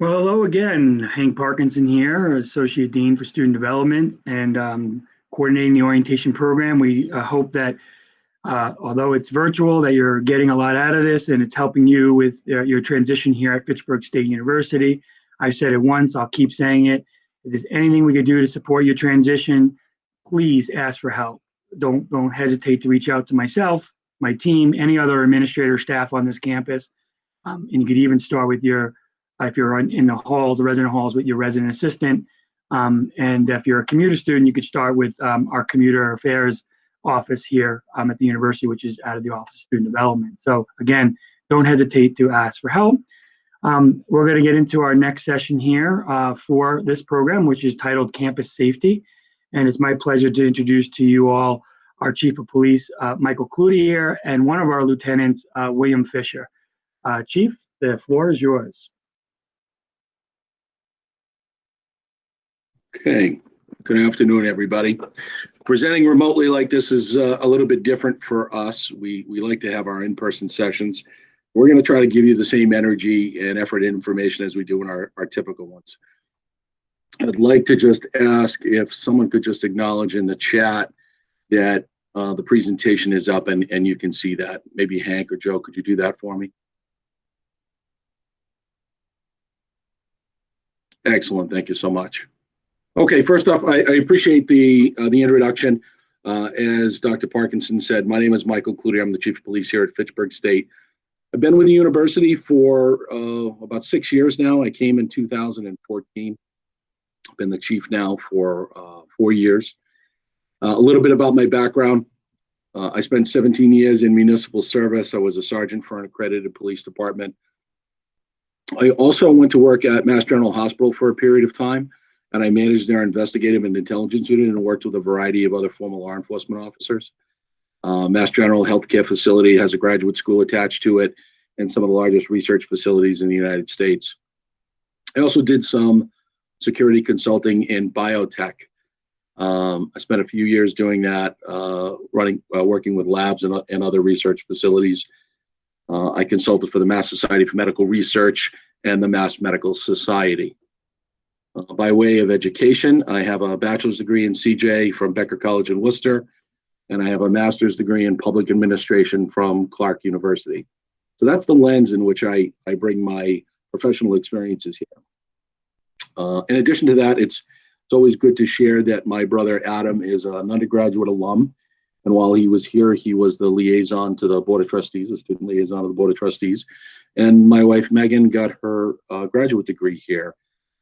Well, hello again. Hank Parkinson here, Associate Dean for Student Development and coordinating the orientation program. We hope that although it's virtual, that you're getting a lot out of this and it's helping you with your transition here at Fitchburg State University. I've said it once, I'll keep saying it. If there's anything we could do to support your transition, please ask for help. Don't hesitate to reach out to myself, my team, any other administrator staff on this campus. And you could even start with your if you're in the halls, the resident halls, with your resident assistant. And if you're a commuter student, you could start with our commuter affairs office here at the university, which is out of the Office of Student Development. So again, don't hesitate to ask for help. We're going to get into our next session here for this program, which is titled Campus Safety. And it's my pleasure to introduce to you all our Chief of Police, Michael Clery here, and one of our lieutenants, William Fisher. Chief, the floor is yours. Okay, good afternoon, everybody. Presenting remotely like this is a little bit different for us. We like to have our in-person sessions. We're going to try to give you the same energy and effort and information as we do in our typical ones. I'd like to just ask if someone could just acknowledge in the chat that the presentation is up and you can see that. Maybe Hank or Joe, could you do that for me? Excellent, thank you so much. Okay, first off, I appreciate the introduction. As Dr. Parkinson said, my name is Michael Clery. I'm the Chief of Police here at Fitchburg State. I've been with the university for about 6 years now. I came in 2014. I've been the chief now for 4 years. A little bit about my background. I spent 17 years in municipal service. I was a sergeant for an accredited police department. I also went to work at Mass General Hospital for a period of time, and I managed their investigative and intelligence unit and worked with a variety of other former law enforcement officers. Mass General Healthcare Facility has a graduate school attached to it and some of the largest research facilities in the United States. I also did some security consulting in biotech. I spent a few years doing that, working with labs and other research facilities. I consulted for the Mass Society for Medical Research and the Mass Medical Society. By way of education, I have a bachelor's degree in CJ from Becker College in Worcester, and I have a master's degree in public administration from Clark University. So that's the lens in which I bring my professional experiences here. In addition to that, it's always good to share that my brother Adam is an undergraduate alum, and while he was here, he was the liaison to the Board of Trustees, the student liaison of the Board of Trustees, and my wife Megan got her graduate degree here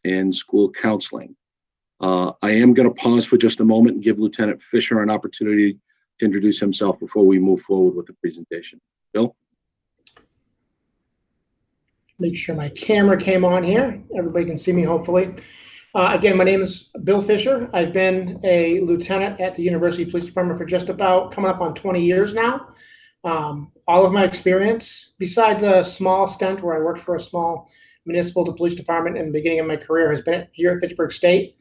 in school counseling. I am going to pause for just a moment and give Lieutenant Fisher an opportunity to introduce himself before we move forward with the presentation. Bill? Make sure my camera came on here. Everybody can see me, hopefully. Again, my name is Bill Fisher. I've been a lieutenant at the University Police Department for just about coming up on 20 years now. All of my experience, besides a small stint where I worked for a small municipal police department in the beginning of my career, has been here at Fitchburg State.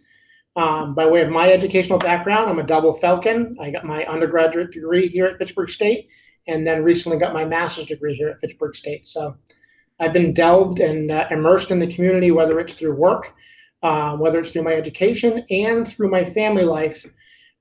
By way of my educational background, I'm a double Falcon. I got my undergraduate degree here at Fitchburg State, and then recently got my master's degree here at Fitchburg State. So I've been delved and immersed in the community, whether it's through work, whether it's through my education, and through my family life,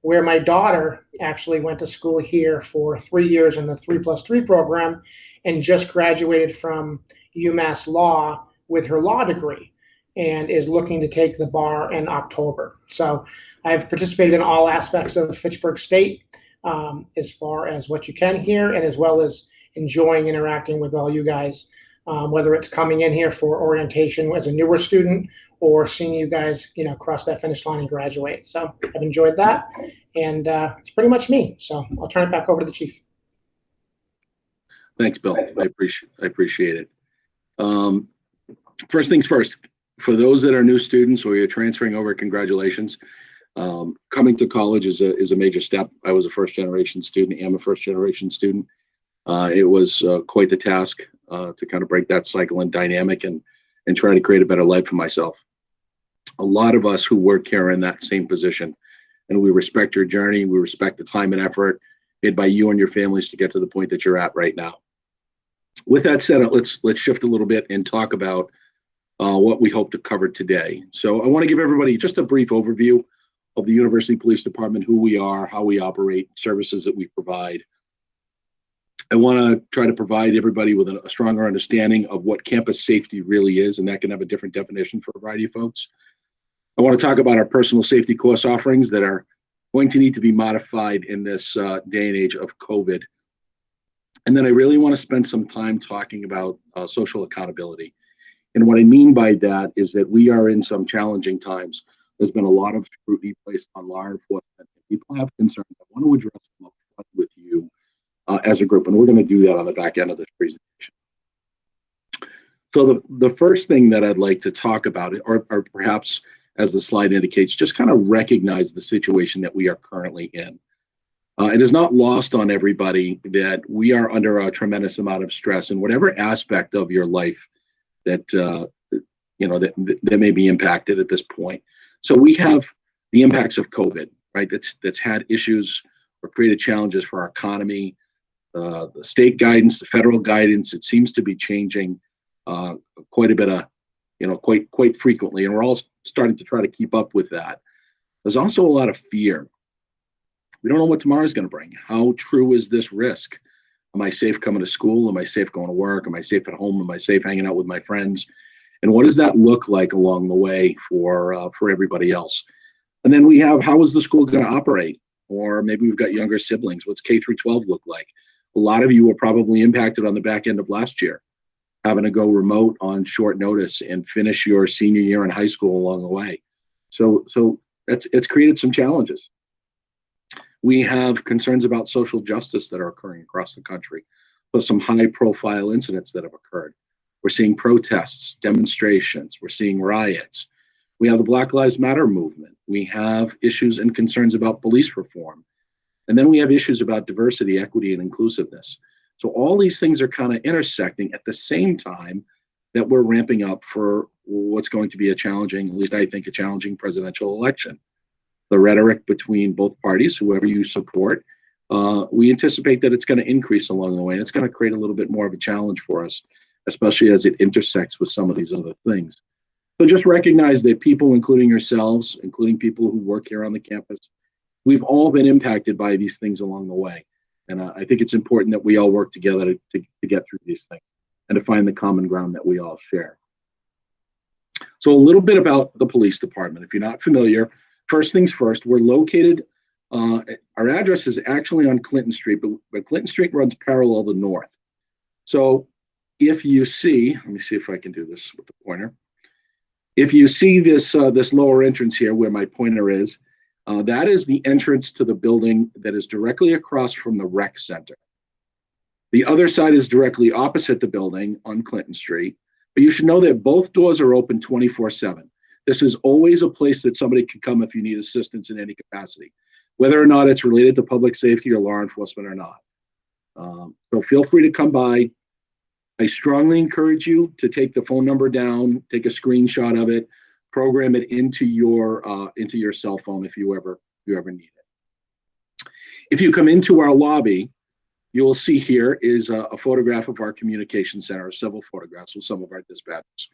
where my daughter actually went to school here for 3 years in the 3+3 program and just graduated from UMass Law with her law degree and is looking to take the bar in October. So I've participated in all aspects of Fitchburg State as far as what you can here, and as well as enjoying interacting with all you guys, whether it's coming in here for orientation as a newer student or seeing you guys, cross that finish line and graduate. So I've enjoyed that, and it's pretty much me. So I'll turn it back over to the chief. Thanks, Bill. I appreciate it. First things first, for those that are new students or you're transferring over, congratulations. Coming to college is a major step. I was a first-generation student, am a first-generation student. It was quite the task to kind of break that cycle and dynamic and try to create a better life for myself. A lot of us who work here are in that same position, and we respect your journey. We respect the time and effort made by you and your families to get to the point that you're at right now. With that said, let's shift a little bit and talk about what we hope to cover today. So I want to give everybody just a brief overview of the University Police Department, who we are, how we operate, services that we provide. I want to try to provide everybody with a stronger understanding of what campus safety really is, and that can have a different definition for a variety of folks. I want to talk about our personal safety course offerings that are going to need to be modified in this day and age of COVID. And then I really want to spend some time talking about social accountability. And what I mean by that is that we are in some challenging times. There's been a lot of scrutiny placed on law enforcement. People have concerns. I want to address them up front with you as a group, and we're going to do that on the back end of this presentation. So the first thing that I'd like to talk about, or perhaps as the slide indicates, just kind of recognize the situation that we are currently in. It is not lost on everybody that we are under a tremendous amount of stress in whatever aspect of your life that that may be impacted at this point. So we have the impacts of COVID, right? That's had issues or created challenges for our economy. The state guidance, the federal guidance, it seems to be changing quite a bit quite frequently, and we're all starting to try to keep up with that. There's also a lot of fear. We don't know what tomorrow is going to bring. How true is this risk? Am I safe coming to school? Am I safe going to work? Am I safe at home? Am I safe hanging out with my friends? And what does that look like along the way for everybody else? And then we have, how is the school going to operate? Or maybe we've got younger siblings. What's K through 12 look like? A lot of you were probably impacted on the back end of last year, having to go remote on short notice and finish your senior year in high school along the way. So it's created some challenges. We have concerns about social justice that are occurring across the country, plus some high-profile incidents that have occurred. We're seeing protests, demonstrations, we're seeing riots. We have the Black Lives Matter movement. We have issues and concerns about police reform. And then we have issues about diversity, equity, and inclusiveness. So all these things are kind of intersecting at the same time that we're ramping up for what's going to be a challenging, at least I think, a challenging presidential election. The rhetoric between both parties, whoever you support, we anticipate that it's going to increase along the way, and it's going to create a little bit more of a challenge for us, especially as it intersects with some of these other things. So just recognize that people, including yourselves, including people who work here on the campus, we've all been impacted by these things along the way. And I think it's important that we all work together to get through these things and to find the common ground that we all share. So a little bit about the police department. If you're not familiar, first things first, we're located, our address is actually on Clinton Street, but Clinton Street runs parallel to north. So if you see, let me see if I can do this with the pointer. If you see this, this lower entrance here where my pointer is, that is the entrance to the building that is directly across from the rec center. The other side is directly opposite the building on Clinton Street, but you should know that both doors are open 24/7. This is always a place that somebody can come if you need assistance in any capacity, whether or not it's related to public safety or law enforcement or not. So feel free to come by. I strongly encourage you to take the phone number down, take a screenshot of it, program it into your cell phone if you ever need it. If you come into our lobby, you will see here is a photograph of our communication center, several photographs with some of our dispatchers.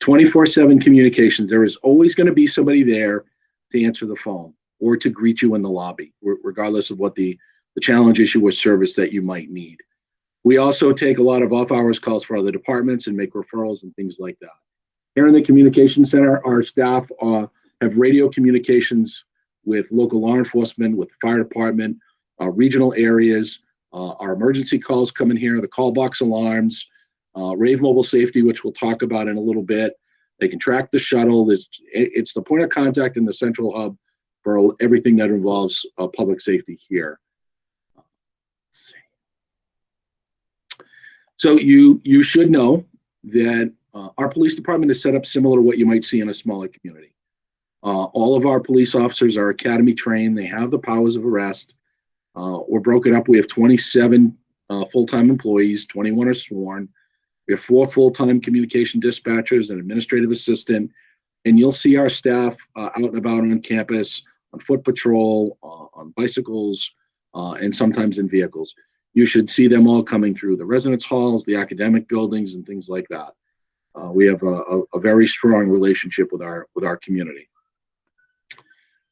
24/7 communications. There is always going to be somebody there to answer the phone or to greet you in the lobby, regardless of what the challenge, issue, or service that you might need. We also take a lot of off-hours calls for other departments and make referrals and things like that. Here in the communication center, our staff have radio communications with local law enforcement, with the fire department, regional areas. Our emergency calls come in here, the call box alarms, Rave mobile safety, which we'll talk about in a little bit. They can track the shuttle. It's the point of contact in the central hub for everything that involves public safety here. So you should know that our police department is set up similar to what you might see in a smaller community. All of our police officers are academy trained. They have the powers of arrest. We're broken up. We have 27 full-time employees, 21 are sworn. We have 4 full-time communication dispatchers, an administrative assistant, and you'll see our staff out and about on campus, on foot patrol, on bicycles, and sometimes in vehicles. You should see them all coming through the residence halls, the academic buildings, and things like that. We have a very strong relationship with our community.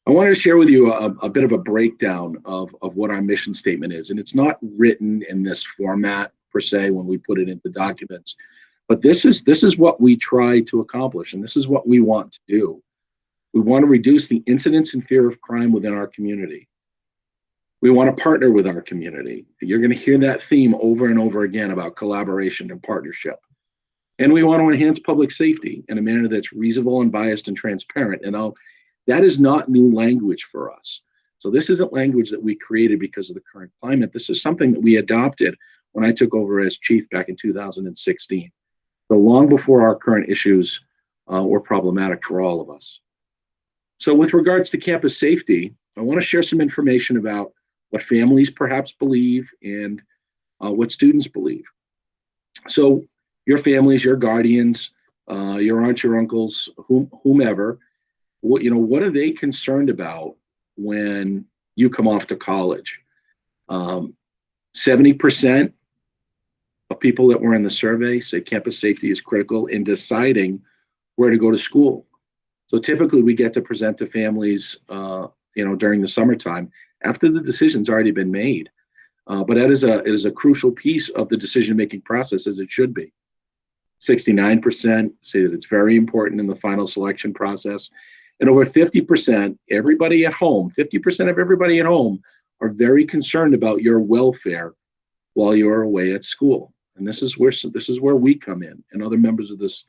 I wanted to share with you a bit of a breakdown of what our mission statement is. And it's not written in this format per se when we put it into documents, but this is what we try to accomplish, and this is what we want to do. We want to reduce the incidence and fear of crime within our community. We want to partner with our community. You're going to hear that theme over and over again about collaboration and partnership. And we want to enhance public safety in a manner that's reasonable, unbiased, and transparent. And that is not new language for us. So this isn't language that we created because of the current climate. This is something that we adopted when I took over as chief back in 2016. So long before our current issues were problematic for all of us. So with regards to campus safety, I want to share some information about what families perhaps believe and what students believe. So your families, your guardians, your aunts, your uncles, whomever, what are they concerned about when you come off to college? 70% of people that were in the survey say campus safety is critical in deciding where to go to school. So typically we get to present to families, during the summertime after the decision's already been made. But that is a crucial piece of the decision-making process, as it should be. 69% say that it's very important in the final selection process. And over 50%, everybody at home, 50% of everybody at home are very concerned about your welfare while you're away at school. And this is where we come in, and other members of this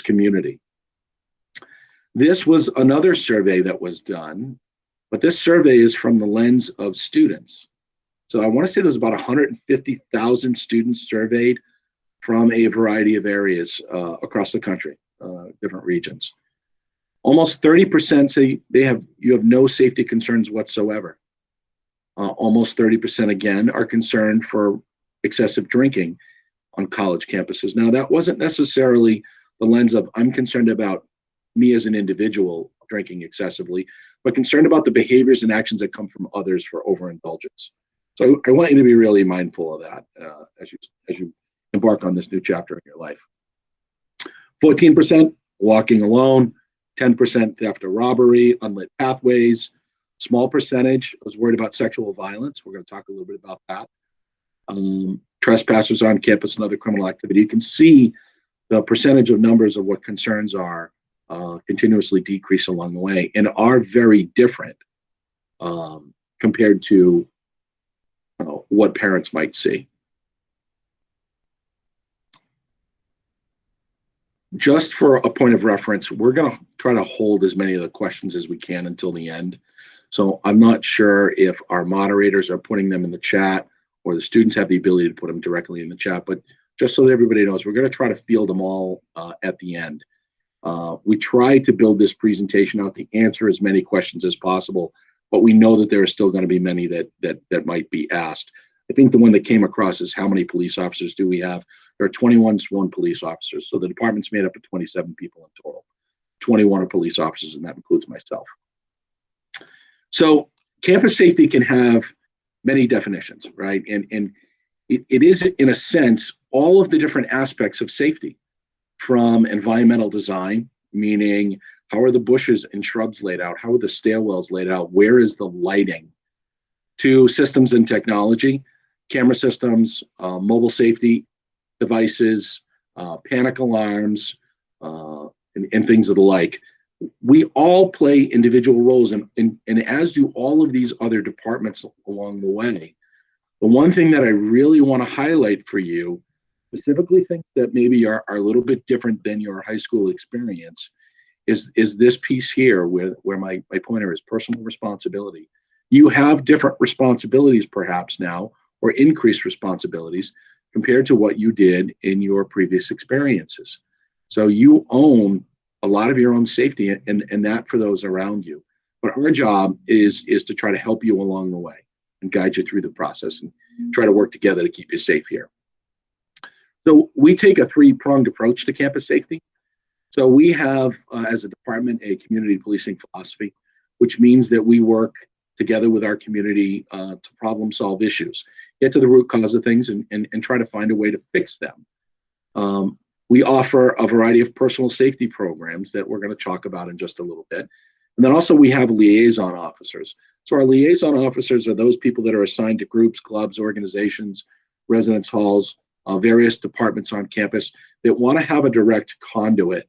community. This was another survey that was done, but this survey is from the lens of students. So I want to say there's about 150,000 students surveyed from a variety of areas across the country, different regions. Almost 30% say you have no safety concerns whatsoever. Almost 30% again are concerned for excessive drinking on college campuses. Now, that wasn't necessarily the lens of I'm concerned about me as an individual drinking excessively, but concerned about the behaviors and actions that come from others for overindulgence. So I want you to be really mindful of that as you embark on this new chapter in your life. 14% walking alone, 10% theft or robbery, unlit pathways. Small percentage was worried about sexual violence. We're going to talk a little bit about that. Trespassers on campus and other criminal activity. You can see the percentage of numbers of what concerns are continuously decrease along the way, and are very different compared to what parents might see. Just for a point of reference, we're going to try to hold as many of the questions as we can until the end. So I'm not sure if our moderators are putting them in the chat or the students have the ability to put them directly in the chat, but just so that everybody knows, we're going to try to field them all at the end. We try to build this presentation out to answer as many questions as possible, but we know that there are still going to be many that might be asked. I think the one that came across is how many police officers do we have? There are 21 sworn police officers, so the department's made up of 27 people in total. 21 are police officers, and that includes myself. So campus safety can have many definitions, right? And it is, in a sense, all of the different aspects of safety, from environmental design, meaning how are the bushes and shrubs laid out? How are the stairwells laid out? Where is the lighting? To systems and technology, camera systems, mobile safety devices, panic alarms, and things of the like. We all play individual roles, and as do all of these other departments along the way. The one thing that I really want to highlight for you, specifically things that maybe are a little bit different than your high school experience, is this piece here where my pointer is: personal responsibility. You have different responsibilities perhaps now, or increased responsibilities compared to what you did in your previous experiences. So you own a lot of your own safety, and that for those around you. But our job is to try to help you along the way and guide you through the process and try to work together to keep you safe here. So we take a three-pronged approach to campus safety. So we have, as a department, a community policing philosophy, which means that we work together with our community to problem solve issues, get to the root cause of things, and try to find a way to fix them. We offer a variety of personal safety programs that we're going to talk about in just a little bit. And then also we have liaison officers. So our liaison officers are those people that are assigned to groups, clubs, organizations, residence halls, various departments on campus that want to have a direct conduit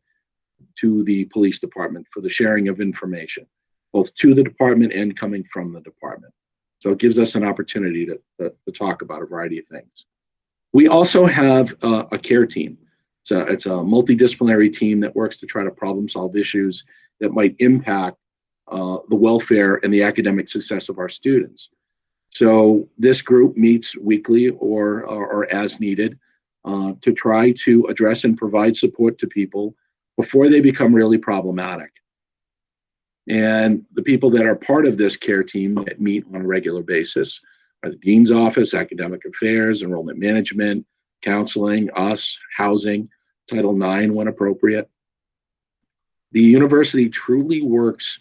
to the police department for the sharing of information, both to the department and coming from the department. So it gives us an opportunity to talk about a variety of things. We also have a care team. It's a multidisciplinary team that works to try to problem solve issues that might impact the welfare and the academic success of our students. So this group meets weekly or as needed to try to address and provide support to people before they become really problematic. And the people that are part of this care team that meet on a regular basis are the dean's office, academic affairs, enrollment management, counseling, us, housing, Title IX when appropriate. The university truly works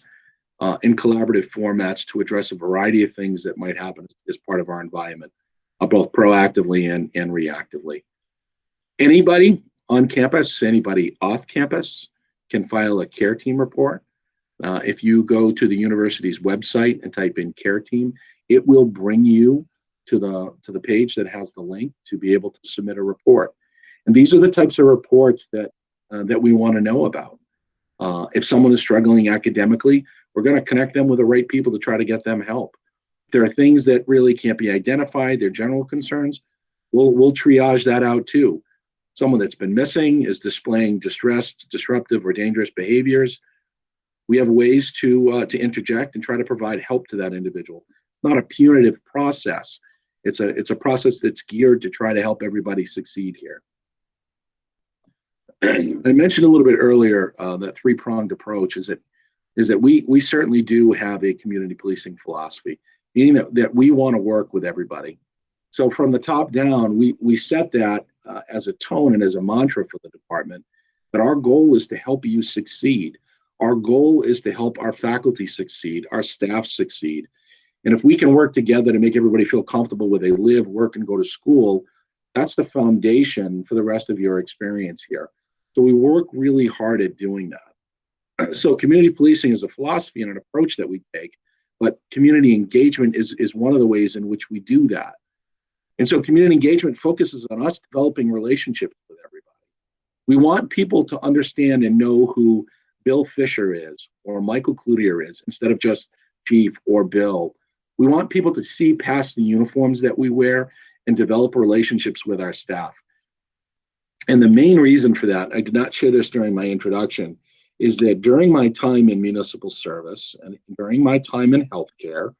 in collaborative formats to address a variety of things that might happen as part of our environment, both proactively and reactively. Anybody on campus, anybody off campus can file a care team report. If you go to the university's website and type in care team, it will bring you to the page that has the link to be able to submit a report. And these are the types of reports that we want to know about. If someone is struggling academically, we're going to connect them with the right people to try to get them help. If there are things that really can't be identified, they're general concerns, we'll triage that out too. Someone that's been missing is displaying distressed, disruptive, or dangerous behaviors. We have ways to interject and try to provide help to that individual. It's not a punitive process. It's a process that's geared to try to help everybody succeed here. I mentioned a little bit earlier that three-pronged approach is that we certainly do have a community policing philosophy, meaning that we want to work with everybody. So from the top down, we set that as a tone and as a mantra for the department, that our goal is to help you succeed. Our goal is to help our faculty succeed, our staff succeed. And if we can work together to make everybody feel comfortable where they live, work, and go to school, that's the foundation for the rest of your experience here. So we work really hard at doing that. So community policing is a philosophy and an approach that we take, but community engagement is one of the ways in which we do that. And so community engagement focuses on us developing relationships with everybody. We want people to understand and know who Bill Fisher is or Michael Cloutier is instead of just Chief or Bill. We want people to see past the uniforms that we wear and develop relationships with our staff. And the main reason for that, I did not share this during my introduction, is that during my time in municipal service and during my time in healthcare,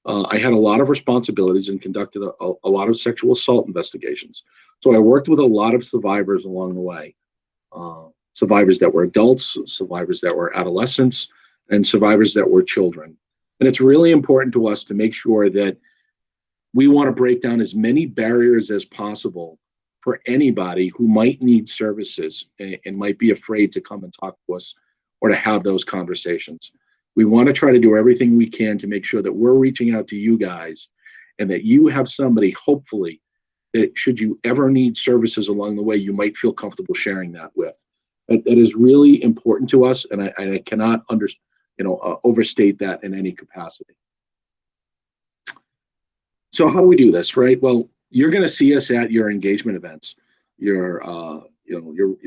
I had a lot of responsibilities and conducted a lot of sexual assault investigations. So I worked with a lot of survivors along the way. Survivors that were adults, survivors that were adolescents, and survivors that were children. And it's really important to us to make sure that we want to break down as many barriers as possible for anybody who might need services and might be afraid to come and talk to us or to have those conversations. We want to try to do everything we can to make sure that we're reaching out to you guys and that you have somebody, hopefully, that should you ever need services along the way, you might feel comfortable sharing that with. That is really important to us, and I cannot overstate that in any capacity. So how do we do this, right? Well, you're going to see us at your engagement events, your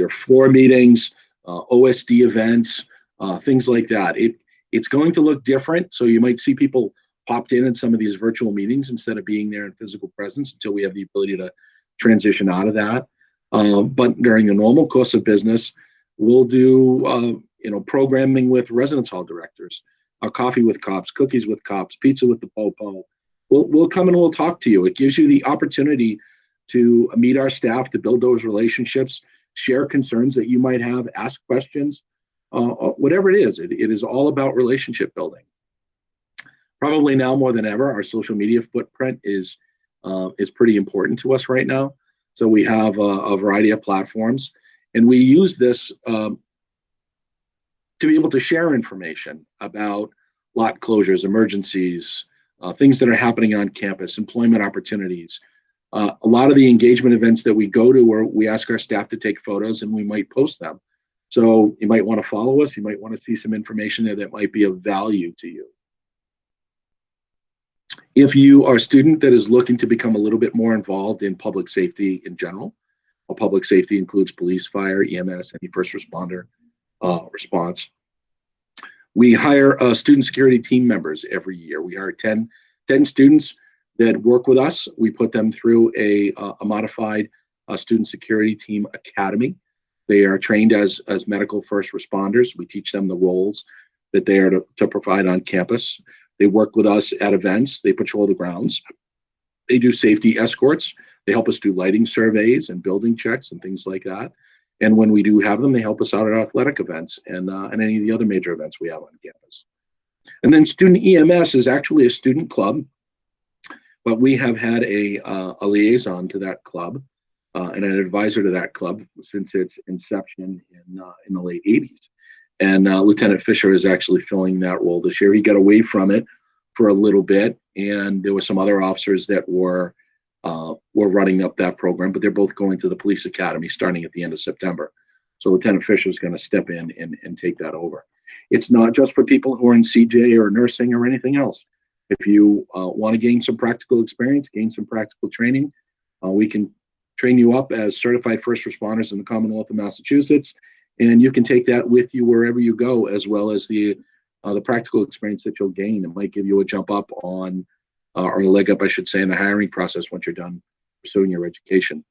floor meetings, OSD events, things like that. It's going to look different. So you might see people popped in some of these virtual meetings instead of being there in physical presence until we have the ability to transition out of that. But during the normal course of business, we'll do programming with residence hall directors, coffee with cops, cookies with cops, pizza with the po-po. We'll come and we'll talk to you. It gives you the opportunity to meet our staff, to build those relationships, share concerns that you might have, ask questions, whatever it is. It is all about relationship building. Probably now more than ever, our social media footprint is pretty important to us right now. So we have a variety of platforms, and we use this to be able to share information about lot closures, emergencies, things that are happening on campus, employment opportunities, A lot of the engagement events that we go to, where we ask our staff to take photos and we might post them. So you might want to follow us. You might want to see some information there that might be of value to you. If you are a student that is looking to become a little bit more involved in public safety in general, well, public safety includes police, fire, EMS, any first responder response. We hire student security team members every year. We hire 10 students that work with us. We put them through a modified student security team academy. They are trained as medical first responders. We teach them the roles that they are to provide on campus. They work with us at events. They patrol the grounds. They do safety escorts. They help us do lighting surveys and building checks and things like that. And when we do have them, they help us out at athletic events and any of the other major events we have on campus. And then student EMS is actually a student club, but we have had a liaison to that club and an advisor to that club since its inception in the late 80s. And Lieutenant Fisher is actually filling that role this year. He got away from it for a little bit, and there were some other officers that were running up that program, but they're both going to the police academy starting at the end of September. So Lieutenant Fisher is going to step in and take that over. It's not just for people who are in CJ or nursing or anything else. If you want to gain some practical experience, gain some practical training, we can train you up as certified first responders in the Commonwealth of Massachusetts, and you can take that with you wherever you go, as well as the practical experience that you'll gain. It might give you a jump up on, or a leg up, I should say, in the hiring process once you're done pursuing your education.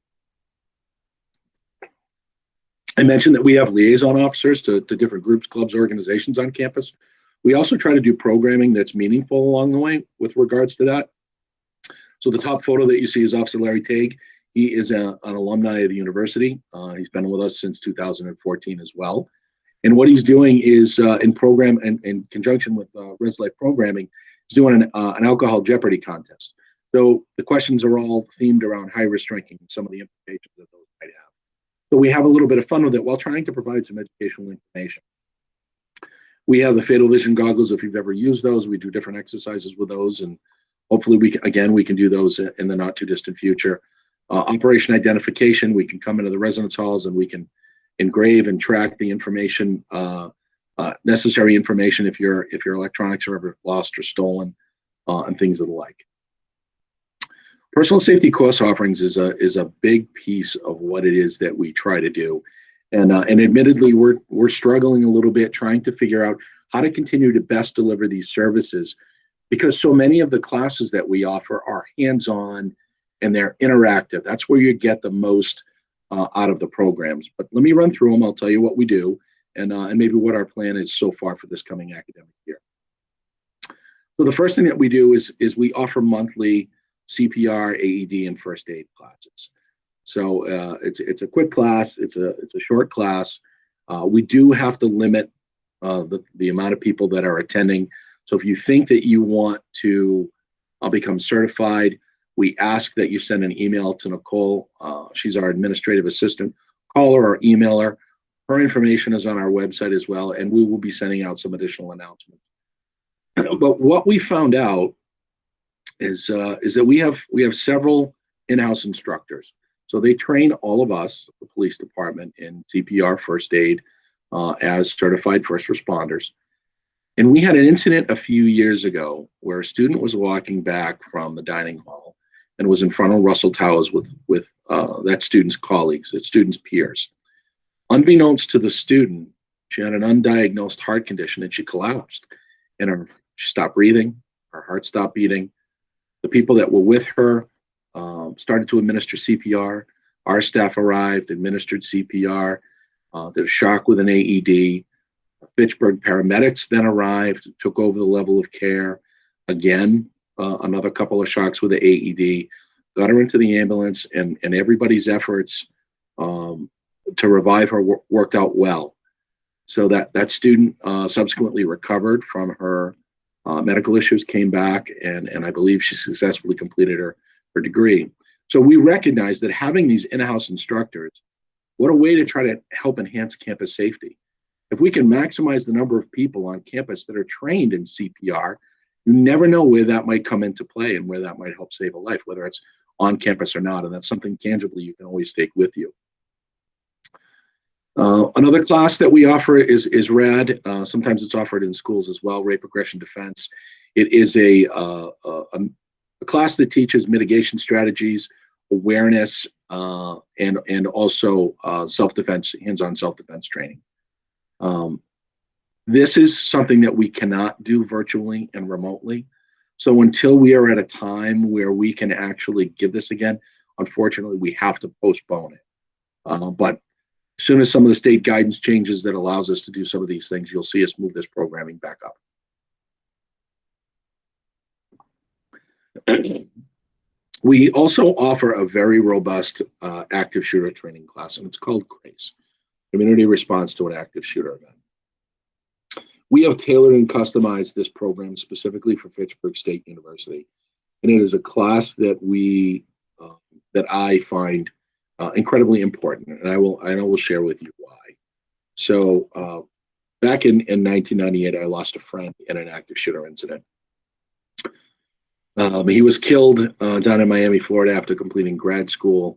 I mentioned that we have liaison officers to different groups, clubs, organizations on campus. We also try to do programming that's meaningful along the way with regards to that. So the top photo that you see is Officer Larry Tague. He is an alumni of the university. He's been with us since 2014 as well. And what he's doing is in program and in conjunction with Res Life programming, he's doing an alcohol jeopardy contest. So the questions are all themed around high-risk drinking and some of the implications that those might have. So we have a little bit of fun with it while trying to provide some educational information. We have the Fatal Vision goggles. If you've ever used those, we do different exercises with those, and hopefully we can do those in the not too distant future. Operation identification, we can come into the residence halls and we can engrave and track the information, necessary information if your electronics are ever lost or stolen, and things of the like. Personal safety course offerings is a big piece of what it is that we try to do, and admittedly we're struggling a little bit trying to figure out how to continue to best deliver these services, because so many of the classes that we offer are hands-on and they're interactive. That's where you get the most out of the programs. But let me run through them. I'll tell you what we do and maybe what our plan is so far for this coming academic year. So the first thing that we do is we offer monthly CPR, AED, and first aid classes. So it's a quick class. It's a short class. We do have to limit the amount of people that are attending. So if you think that you want to become certified, we ask that you send an email to Nicole. She's our administrative assistant. Call her or email her. Her information is on our website as well, and we will be sending out some additional announcements. But what we found out is that we have several in-house instructors. So they train all of us, the police department, in CPR, first aid, as certified first responders. And we had an incident a few years ago where a student was walking back from the dining hall and was in front of Russell Towers with that student's colleagues, that student's peers. Unbeknownst to the student, she had an undiagnosed heart condition and she collapsed. And she stopped breathing, her heart stopped beating. The people that were with her started to administer CPR. Our staff arrived, administered CPR, did a shock with an AED. Fitchburg paramedics then arrived, took over the level of care. Again, another couple of shocks with the AED, got her into the ambulance, and everybody's efforts to revive her worked out well. So that student subsequently recovered from her medical issues, came back, and I believe she successfully completed her degree. So we recognize that having these in-house instructors, what a way to try to help enhance campus safety. If we can maximize the number of people on campus that are trained in CPR, you never know where that might come into play and where that might help save a life, whether it's on campus or not, and that's something tangibly you can always take with you. Another class that we offer is RAD. Sometimes it's offered in schools as well, Rape Aggression Defense. It is a class that teaches mitigation strategies, awareness, and also self-defense, hands-on self-defense training. This is something that we cannot do virtually and remotely. So until we are at a time where we can actually give this again, unfortunately, we have to postpone it. But as soon as some of the state guidance changes that allows us to do some of these things, you'll see us move this programming back up. We also offer a very robust active shooter training class, and it's called CRACE, Community Response to an Active Shooter Event. We have tailored and customized this program specifically for Fitchburg State University, and it is a class that that I find incredibly important, and I will share with you why. So back in 1998, I lost a friend in an active shooter incident. He was killed down in Miami, Florida, after completing grad school,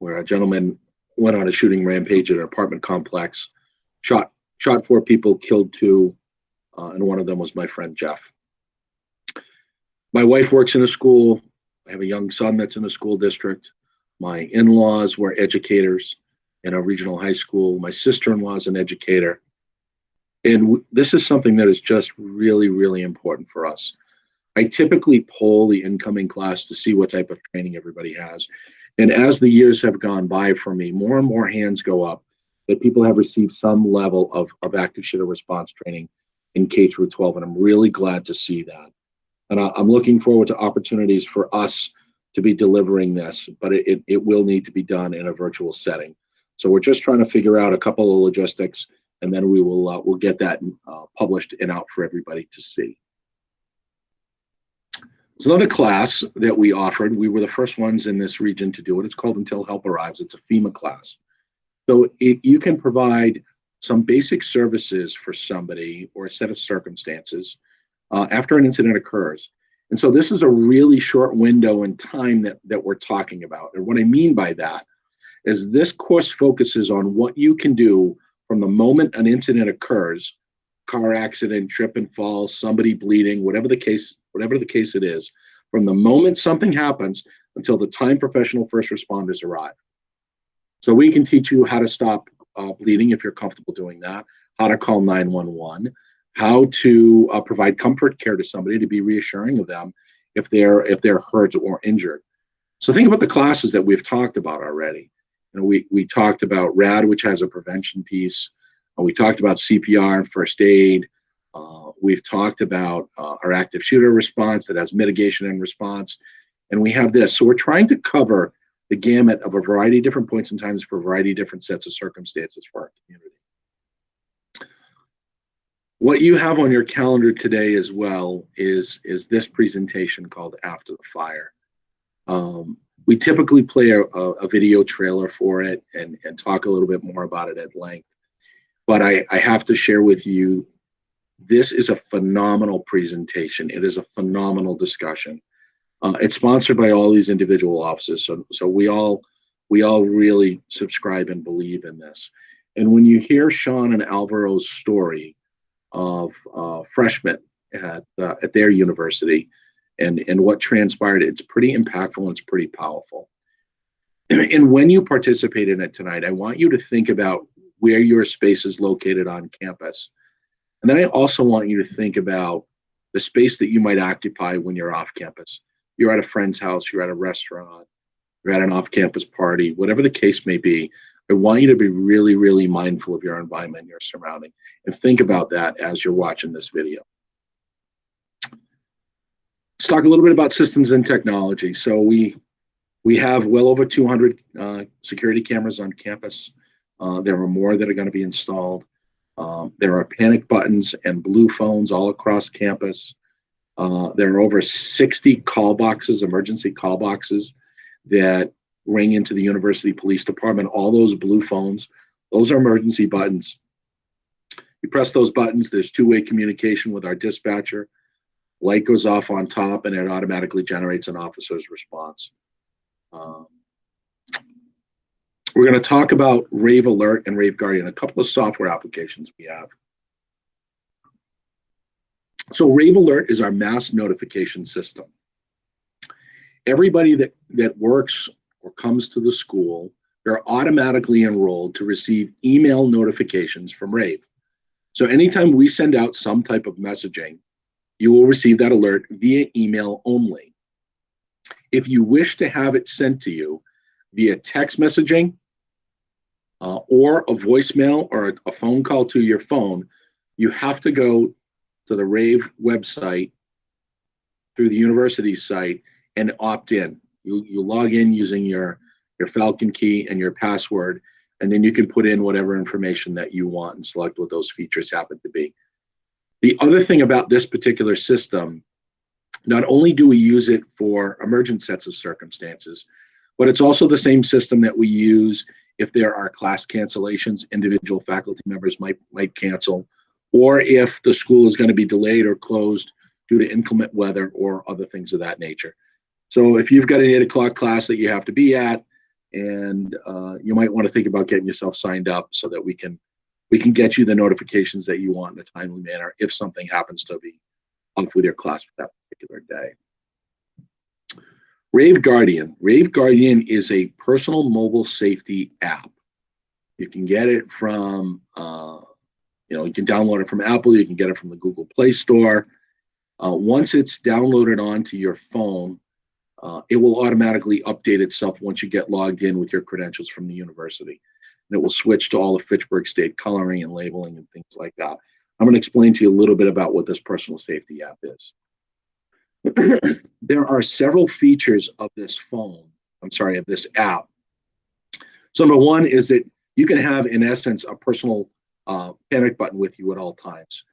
where a gentleman went on a shooting rampage at an apartment complex, shot 4 people, killed 2, and one of them was my friend Jeff. My wife works in a school. I have a young son that's in a school district. My in-laws were educators in a regional high school. My sister-in-law is an educator. And this is something that is just really, really important for us. I typically poll the incoming class to see what type of training everybody has. And as the years have gone by for me, more and more hands go up that people have received some level of active shooter response training in K through 12. And I'm really glad to see that. And I'm looking forward to opportunities for us to be delivering this, but it will need to be done in a virtual setting. So we're just trying to figure out a couple of logistics, and then we'll get that published and out for everybody to see. There's another class that we offered. We were the first ones in this region to do it. It's called Until Help Arrives. It's a FEMA class. So you can provide some basic services for somebody or a set of circumstances after an incident occurs. And so this is a really short window in time that we're talking about. And what I mean by that is this course focuses on what you can do from the moment an incident occurs, car accident, trip and fall, somebody bleeding, whatever the case it is, from the moment something happens until the time professional first responders arrive. So we can teach you how to stop bleeding if you're comfortable doing that, how to call 911, how to provide comfort care to somebody to be reassuring of them if they're hurt or injured. So think about the classes that we've talked about already. You know, we talked about RAD, which has a prevention piece. We talked about CPR and first aid. We've talked about our active shooter response that has mitigation and response. And we have this. So we're trying to cover the gamut of a variety of different points in times for a variety of different sets of circumstances for our community. What you have on your calendar today as well is this presentation called After the Fire. We typically play a video trailer for it and talk a little bit more about it at length. But I have to share with you, this is a phenomenal presentation. It is a phenomenal discussion. It's sponsored by all these individual offices. So we all really subscribe and believe in this. And when you hear Sean and Alvaro's story of freshmen at their university and what transpired, it's pretty impactful and it's pretty powerful. And when you participate in it tonight, I want you to think about where your space is located on campus. And then I also want you to think about the space that you might occupy when you're off campus. You're at a friend's house, you're at a restaurant, you're at an off-campus party, whatever the case may be. I want you to be really, really mindful of your environment, your surrounding, and think about that as you're watching this video. Let's talk a little bit about systems and technology. So we have well over 200 security cameras on campus. There are more that are going to be installed. There are panic buttons and blue phones all across campus. There are over 60 call boxes, emergency call boxes, that ring into the University Police Department. All those blue phones, those are emergency buttons. You press those buttons, there's two-way communication with our dispatcher. Light goes off on top and it automatically generates an officer's response. Um, we're going to talk about Rave Alert and Rave Guardian, a couple of software applications we have. So Rave Alert is our mass notification system. Everybody that works or comes to the school, they're automatically enrolled to receive email notifications from Rave. So anytime we send out some type of messaging, you will receive that alert via email only. If you wish to have it sent to you via text messaging or a voicemail or a phone call to your phone, you have to go to the Rave website through the university site and opt in. You log in using your Falcon key and your password, and then you can put in whatever information that you want and select what those features happen to be. The other thing about this particular system, not only do we use it for emergent sets of circumstances, but it's also the same system that we use if there are class cancellations, individual faculty members might cancel, or if the school is going to be delayed or closed due to inclement weather or other things of that nature. So if you've got an 8 o'clock class that you have to be at, and you might want to think about getting yourself signed up so that we can get you the notifications that you want in a timely manner if something happens to be off with your class for that particular day. Rave Guardian. Rave Guardian is a personal mobile safety app. You can get it from, you can download it from Apple. You can get it from the Google Play Store. Once it's downloaded onto your phone, it will automatically update itself once you get logged in with your credentials from the university. And it will switch to all the Fitchburg State coloring and labeling and things like that. I'm going to explain to you a little bit about what this personal safety app is. There are several features of this of this app. So number one is that you can have, in essence, a personal panic button with you at all times.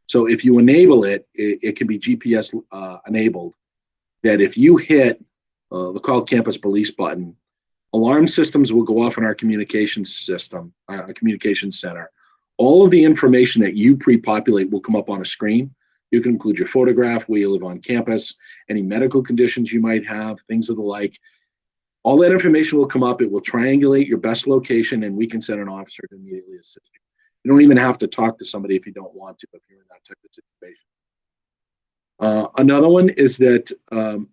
So if you enable it, it can be GPS enabled, that if you hit the Call Campus Police button, alarm systems will go off in our communications system, our communications center. All of the information that you pre-populate will come up on a screen. You can include your photograph, where you live on campus, any medical conditions you might have, things of the like. All that information will come up. It will triangulate your best location, and we can send an officer to immediately assist you. You don't even have to talk to somebody if you don't want to, if you're in that type of situation. Another one is that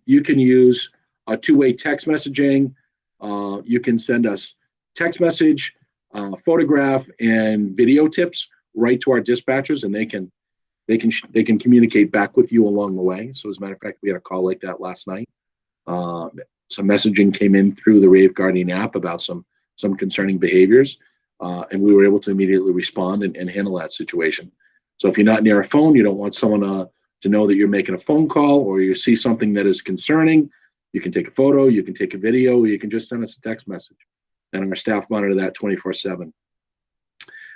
you can use a two-way text messaging. You can send us text message, photograph, and video tips right to our dispatchers, and they can communicate back with you along the way. So as a matter of fact, we had a call like that last night. Some messaging came in through the Rave Guardian app about some concerning behaviors, and we were able to immediately respond and handle that situation. So if you're not near a phone, you don't want someone to know that you're making a phone call, or you see something that is concerning, you can take a photo, you can take a video, or you can just send us a text message, and our staff monitor that 24/7.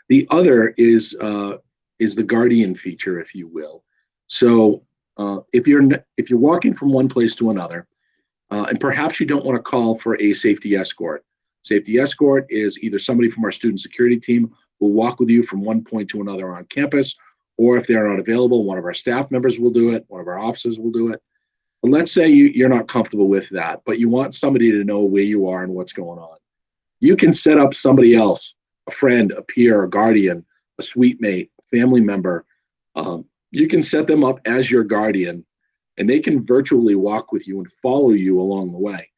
The other is the Guardian feature, if you will. So if you're walking from one place to another, and perhaps you don't want to call for a safety escort. Safety escort is either somebody from our student security team will walk with you from one point to another on campus, or if they're not available, one of our staff members will do it, one of our officers will do it. But let's say you're not comfortable with that, but you want somebody to know where you are and what's going on. You can set up somebody else, a friend, a peer, a guardian, a suite mate, a family member. You can set them up as your guardian, and they can virtually walk with you and follow you along the way.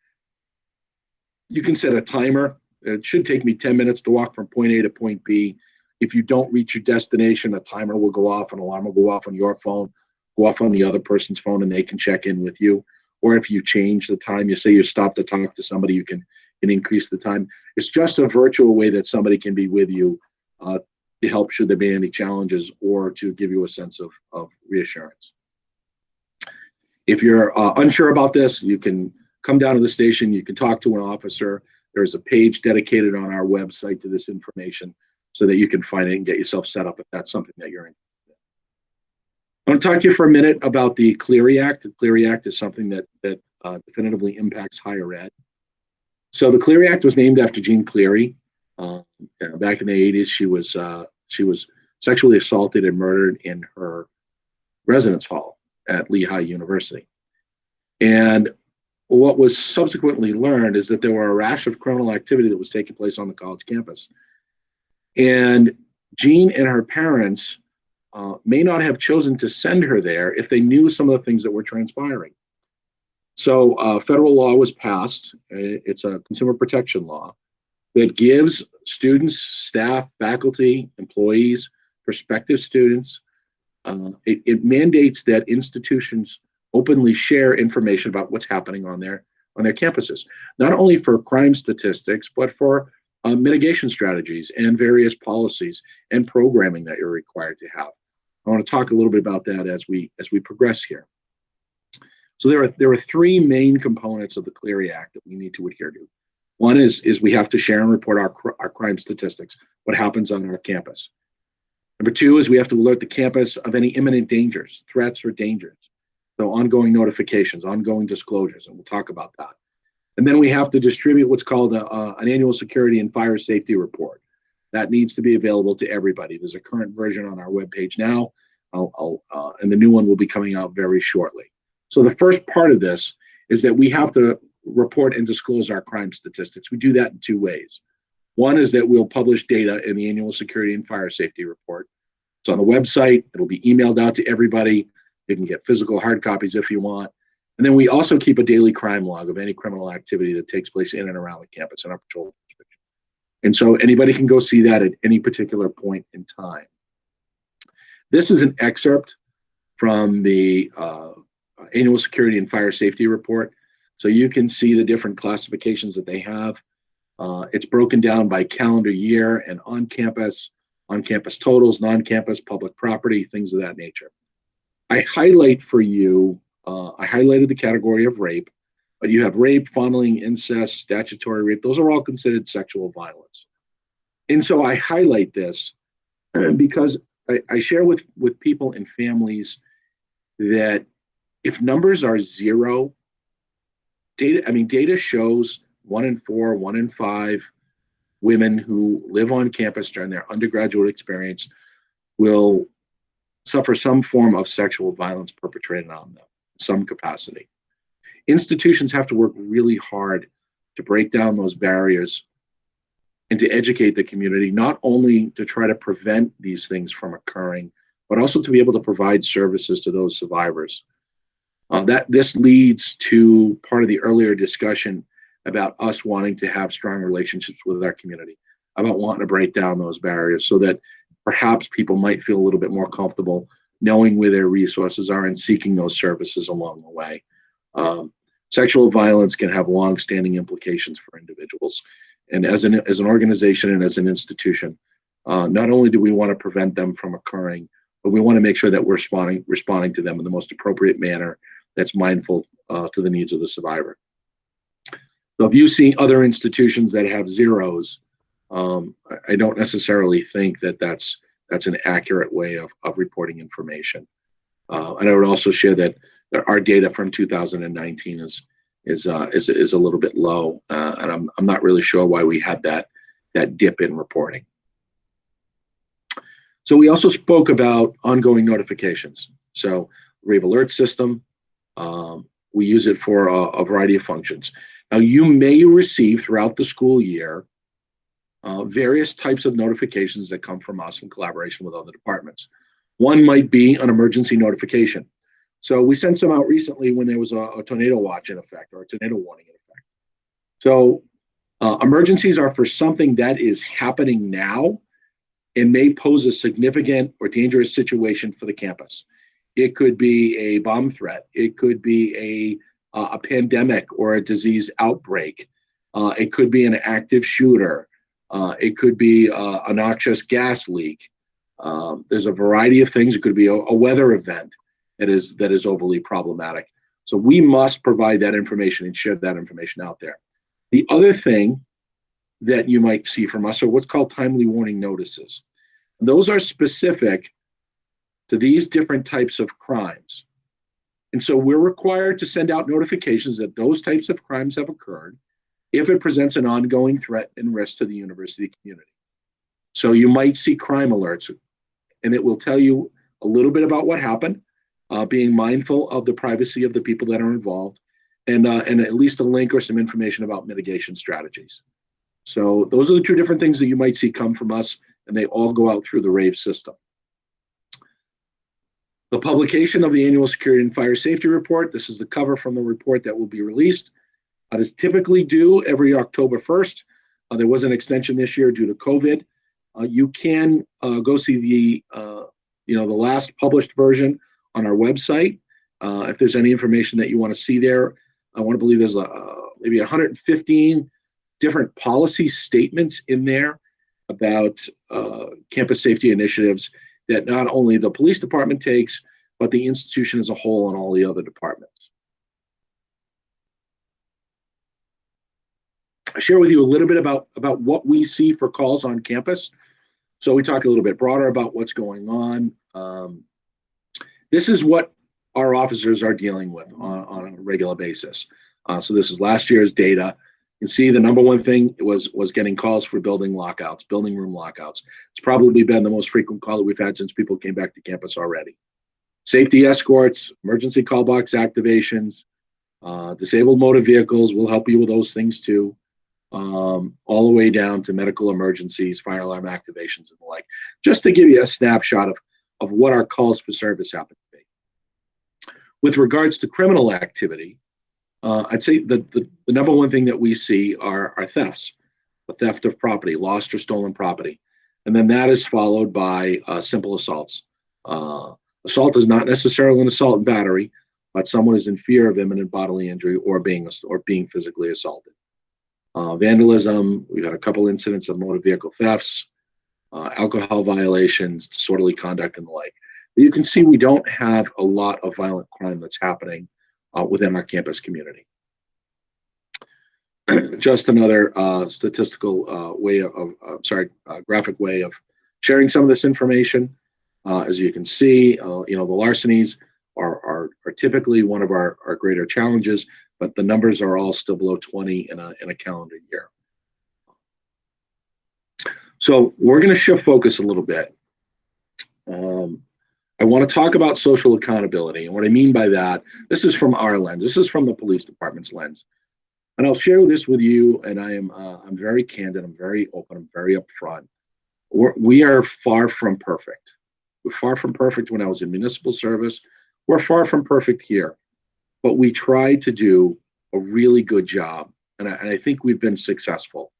You can set a timer. It should take me 10 minutes to walk from point A to point B. If you don't reach your destination, a timer will go off, an alarm will go off on your phone, go off on the other person's phone, and they can check in with you. Or if you change the time, you say you stop to talk to somebody, you can increase the time. It's just a virtual way that somebody can be with you to help should there be any challenges, or to give you a sense of reassurance. If you're unsure about this, you can come down to the station, you can talk to an officer. There's a page dedicated on our website to this information so that you can find it and get yourself set up if that's something that you're interested in. I want to talk to you for a minute about the Clery Act. The Clery Act is something that definitively impacts higher ed. So the Clery Act was named after Jeanne Clery. Back in the 80s, she was sexually assaulted and murdered in her residence hall at Lehigh University. And what was subsequently learned is that there were a rash of criminal activity that was taking place on the college campus. And Jeanne and her parents may not have chosen to send her there if they knew some of the things that were transpiring. So federal law was passed. It's a consumer protection law that gives students, staff, faculty, employees, prospective students, it mandates that institutions openly share information about what's happening on their campuses, not only for crime statistics, but for mitigation strategies and various policies and programming that you're required to have. I want to talk a little bit about that as we progress here. So there are three main components of the Clery Act that we need to adhere to. One is we have to share and report our crime statistics, what happens on our campus. Number two is we have to alert the campus of any imminent dangers, threats, or dangers. So ongoing notifications, ongoing disclosures, and we'll talk about that. And then we have to distribute what's called an annual security and fire safety report. That needs to be available to everybody. There's a current version on our webpage now, and the new one will be coming out very shortly. So the first part of this is that we have to report and disclose our crime statistics. We do that in two ways. One is that we'll publish data in the annual security and fire safety report. It's on the website. It'll be emailed out to everybody. You can get physical hard copies if you want. And then we also keep a daily crime log of any criminal activity that takes place in and around the campus in our patrol district. And so anybody can go see that at any particular point in time. This is an excerpt from the annual security and fire safety report. So you can see the different classifications that they have. It's broken down by calendar year and on-campus totals, non-campus, public property, things of that nature. I highlight for you, I highlighted the category of rape, but you have rape, fondling, incest, statutory rape. Those are all considered sexual violence. And so I highlight this because I share with people and families that if numbers are zero, data shows 1 in 4, 1 in 5 women who live on campus during their undergraduate experience will suffer some form of sexual violence perpetrated on them, some capacity. Institutions have to work really hard to break down those barriers and to educate the community, not only to try to prevent these things from occurring, but also to be able to provide services to those survivors. This leads to part of the earlier discussion about us wanting to have strong relationships with our community, about wanting to break down those barriers so that perhaps people might feel a little bit more comfortable knowing where their resources are and seeking those services along the way. Sexual violence can have long-standing implications for individuals. And as an organization and as an institution, not only do we want to prevent them from occurring, but we want to make sure that we're responding to them in the most appropriate manner that's mindful to the needs of the survivor. So if you see other institutions that have zeros, I don't necessarily think that that's an accurate way of reporting information. And I would also share that our data from 2019 is a little bit low, and I'm not really sure why we had that dip in reporting. So we also spoke about ongoing notifications. So Rave alert system, we use it for a variety of functions. Now you may receive throughout the school year various types of notifications that come from us in collaboration with other departments. One might be an emergency notification. So we sent some out recently when there was a tornado watch in effect or a tornado warning in effect. So emergencies are for something that is happening now and may pose a significant or dangerous situation for the campus. It could be a bomb threat. It could be a pandemic or a disease outbreak. It could be an active shooter. It could be a noxious gas leak. There's a variety of things. It could be a weather event that is overly problematic. So we must provide that information and share that information out there. The other thing that you might see from us are what's called timely warning notices. Those are specific to these different types of crimes. And so we're required to send out notifications that those types of crimes have occurred if it presents an ongoing threat and risk to the university community. So you might see crime alerts, and it will tell you a little bit about what happened, being mindful of the privacy of the people that are involved, and at least a link or some information about mitigation strategies. So those are the two different things that you might see come from us, and they all go out through the Rave system. The publication of the annual security and fire safety report. This is the cover from the report that will be released. It is typically due every October 1st. There was an extension this year due to COVID. You can go see the the last published version on our website. If there's any information that you want to see there, I want to believe there's maybe 115 different policy statements in there about campus safety initiatives that not only the police department takes, but the institution as a whole and all the other departments. I share with you a little bit about what we see for calls on campus. So we talk a little bit broader about what's going on. This is what our officers are dealing with on a regular basis. So this is last year's data. You can see the number one thing was getting calls for building lockouts, building room lockouts. It's probably been the most frequent call that we've had since people came back to campus already. Safety escorts, emergency call box activations, disabled motor vehicles, will help you with those things too. All the way down to medical emergencies, fire alarm activations and the like, just to give you a snapshot of what our calls for service happen to be. With regards to criminal activity, I'd say the number one thing that we see are thefts, the theft of property, lost or stolen property. And then that is followed by simple assaults. Assault is not necessarily an assault and battery, but someone is in fear of imminent bodily injury or being physically assaulted. Vandalism, we've had a couple incidents of motor vehicle thefts, alcohol violations, disorderly conduct, and the like. But you can see we don't have a lot of violent crime that's happening within our campus community. Just another statistical graphic way of sharing some of this information. As you can see, the larcenies are typically one of our greater challenges, but the numbers are all still below 20 in a calendar year. So we're going to shift focus a little bit. I want to talk about social accountability, and what I mean by that, this is from our lens. This is from the police department's lens, and I'll share this with you. And I'm very candid. I'm very open. I'm very upfront. We are far from perfect. We're far from perfect when I was in municipal service. We're far from perfect here, but we try to do a really good job, and I think we've been successful.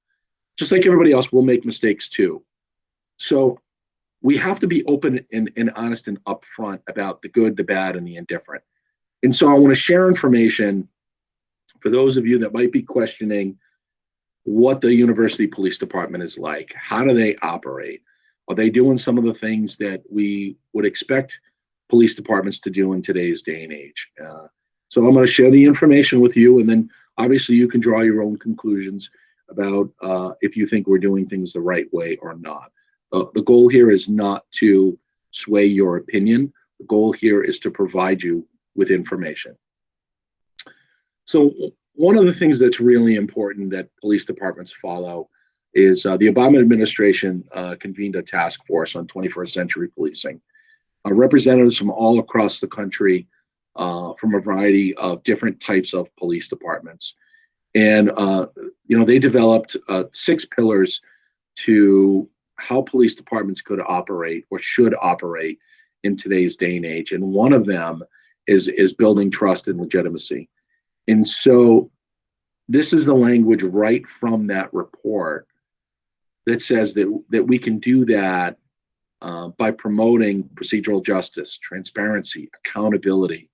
Just like everybody else, we'll make mistakes too. So we have to be open and honest and upfront about the good, the bad, and the indifferent. And so I want to share information for those of you that might be questioning what the university police department is like. How do they operate? Are they doing some of the things that we would expect police departments to do in today's day and age? So I'm going to share the information with you, and then obviously you can draw your own conclusions about if you think we're doing things the right way or not. The goal here is not to sway your opinion. The goal here is to provide you with information. So one of the things that's really important that police departments follow is the Obama administration convened a task force on 21st century policing. Representatives from all across the country from a variety of different types of police departments. And, they developed 6 pillars to how police departments could operate or should operate in today's day and age. And one of them is building trust and legitimacy. And so this is the language right from that report that says that we can do that by promoting procedural justice, transparency, accountability,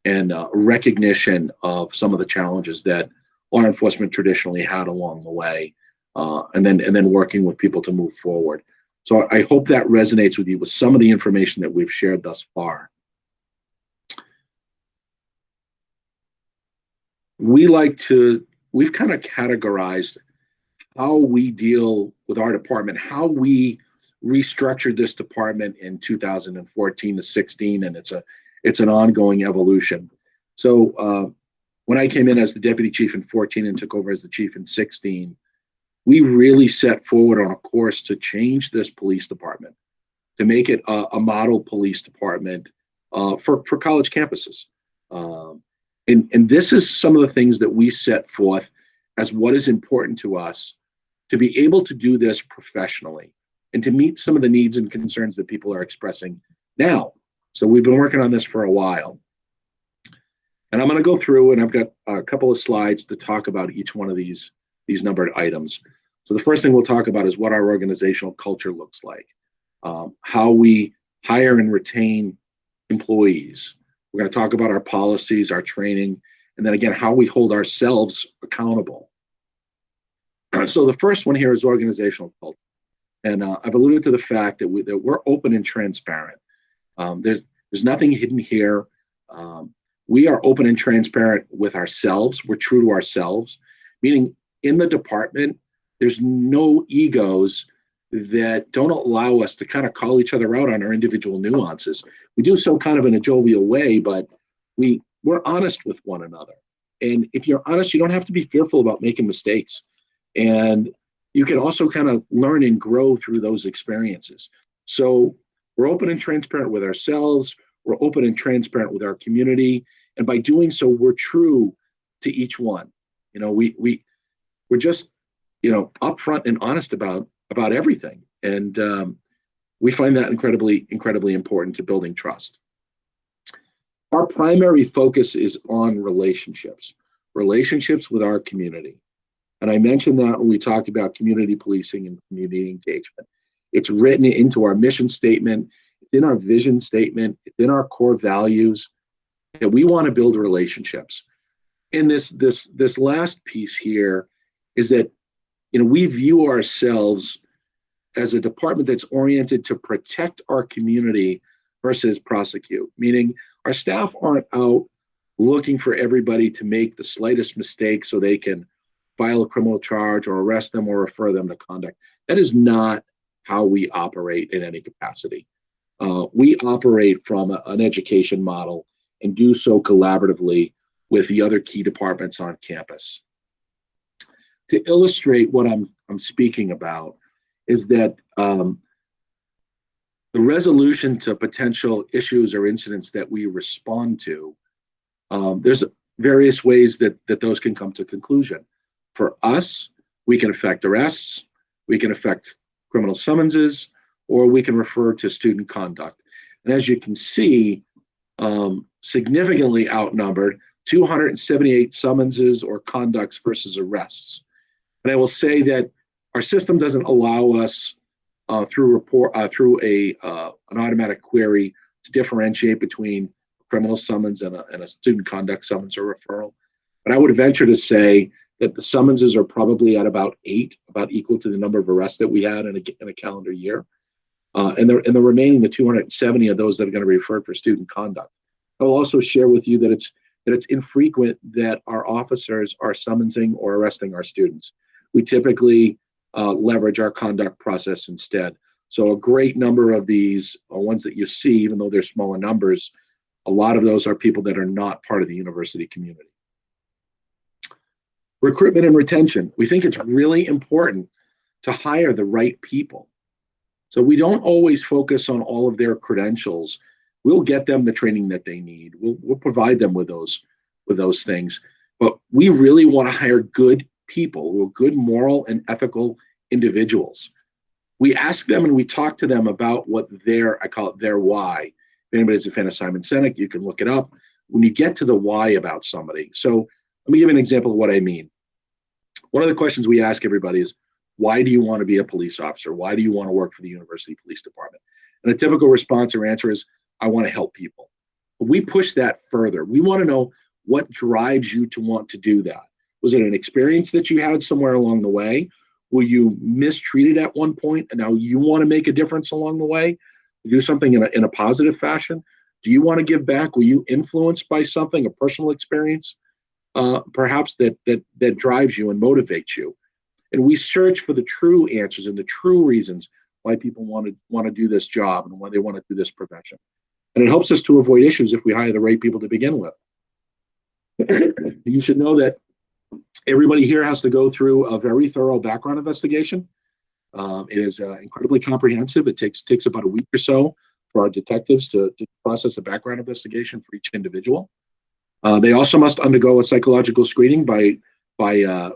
and recognition of some of the challenges that law enforcement traditionally had along the way, and then working with people to move forward. So I hope that resonates with you with some of the information that we've shared thus far. We've kind of categorized how we deal with our department, how we restructured this department in 2014 to 16, and it's an ongoing evolution. So when I came in as the deputy chief in 14 and took over as the chief in 16, we really set forward on a course to change this police department, to make it a model police department for college campuses. And this is some of the things that we set forth as what is important to us to be able to do this professionally and to meet some of the needs and concerns that people are expressing now. So we've been working on this for a while. And I'm going to go through, and I've got a couple of slides to talk about each one of these numbered items. So the first thing we'll talk about is what our organizational culture looks like, how we hire and retain employees. We're going to talk about our policies, our training, and then again, how we hold ourselves accountable. So the first one here is organizational culture. And I've alluded to the fact that we're open and transparent. There's nothing hidden here. We are open and transparent with ourselves. We're true to ourselves, meaning in the department, there's no egos that don't allow us to kind of call each other out on our individual nuances. We do so kind of in a jovial way, but we're honest with one another. And if you're honest, you don't have to be fearful about making mistakes. And you can also kind of learn and grow through those experiences. So we're open and transparent with ourselves. We're open and transparent with our community. And by doing so, we're true to each one. You know, we're just, you know, upfront and honest about everything. And we find that incredibly important to building trust. Our primary focus is on relationships with our community. And I mentioned that when we talked about community policing and community engagement. It's written into our mission statement, it's in our vision statement, it's in our core values that we want to build relationships. And this last piece here is that, you know, we view ourselves as a department that's oriented to protect our community versus prosecute, meaning our staff aren't out looking for everybody to make the slightest mistake so they can file a criminal charge or arrest them or refer them to conduct. That is not how we operate in any capacity. We operate from an education model and do so collaboratively with the other key departments on campus. To illustrate what I'm speaking about is that the resolution to potential issues or incidents that we respond to, there's various ways that those can come to conclusion. For us, we can effect arrests, we can effect criminal summonses, or we can refer to student conduct. And as you can see, significantly outnumbered, 278 summonses or conducts versus arrests. And I will say that our system doesn't allow us through an automatic query to differentiate between criminal summons and a student conduct summons or referral. But I would venture to say that the summonses are probably at about 8, about equal to the number of arrests that we had in a calendar year. And the remaining, the 270 of those that are going to be referred for student conduct. I will also share with you that it's infrequent that our officers are summonsing or arresting our students. We typically leverage our conduct process instead. So a great number of these ones that you see, even though they're smaller numbers, a lot of those are people that are not part of the university community. Recruitment and retention. We think it's really important to hire the right people. So we don't always focus on all of their credentials. We'll get them the training that they need. We'll provide them with those things. But we really want to hire good people who are good moral and ethical individuals. We ask them and we talk to them about what I call it their why. If anybody's a fan of Simon Sinek, you can look it up. When you get to the why about somebody. So let me give you an example of what I mean. One of the questions we ask everybody is, why do you want to be a police officer? Why do you want to work for the University Police Department? And a typical response or answer is, I want to help people. But we push that further. We want to know what drives you to want to do that. Was it an experience that you had somewhere along the way? Were you mistreated at one point and now you want to make a difference along the way? Do something in a positive fashion? Do you want to give back? Were you influenced by something, a personal experience, perhaps that drives you and motivates you? And we search for the true answers and the true reasons why people want to do this job and why they want to do this profession. And it helps us to avoid issues if we hire the right people to begin with. You should know that everybody here has to go through a very thorough background investigation. It is incredibly comprehensive. It takes about a week or so for our detectives to process a background investigation for each individual. They also must undergo a psychological screening by a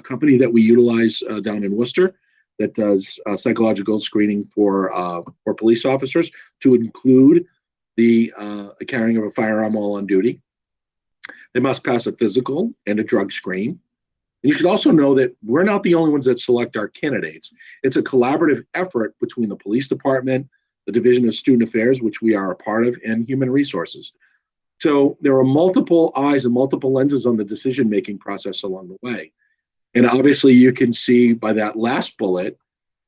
company that we utilize down in Worcester that does psychological screening for police officers, to include the carrying of a firearm while on duty. They must pass a physical and a drug screen. And you should also know that we're not the only ones that select our candidates. It's a collaborative effort between the police department, the Division of Student Affairs, which we are a part of, and Human Resources. So there are multiple eyes and multiple lenses on the decision-making process along the way. And obviously you can see by that last bullet,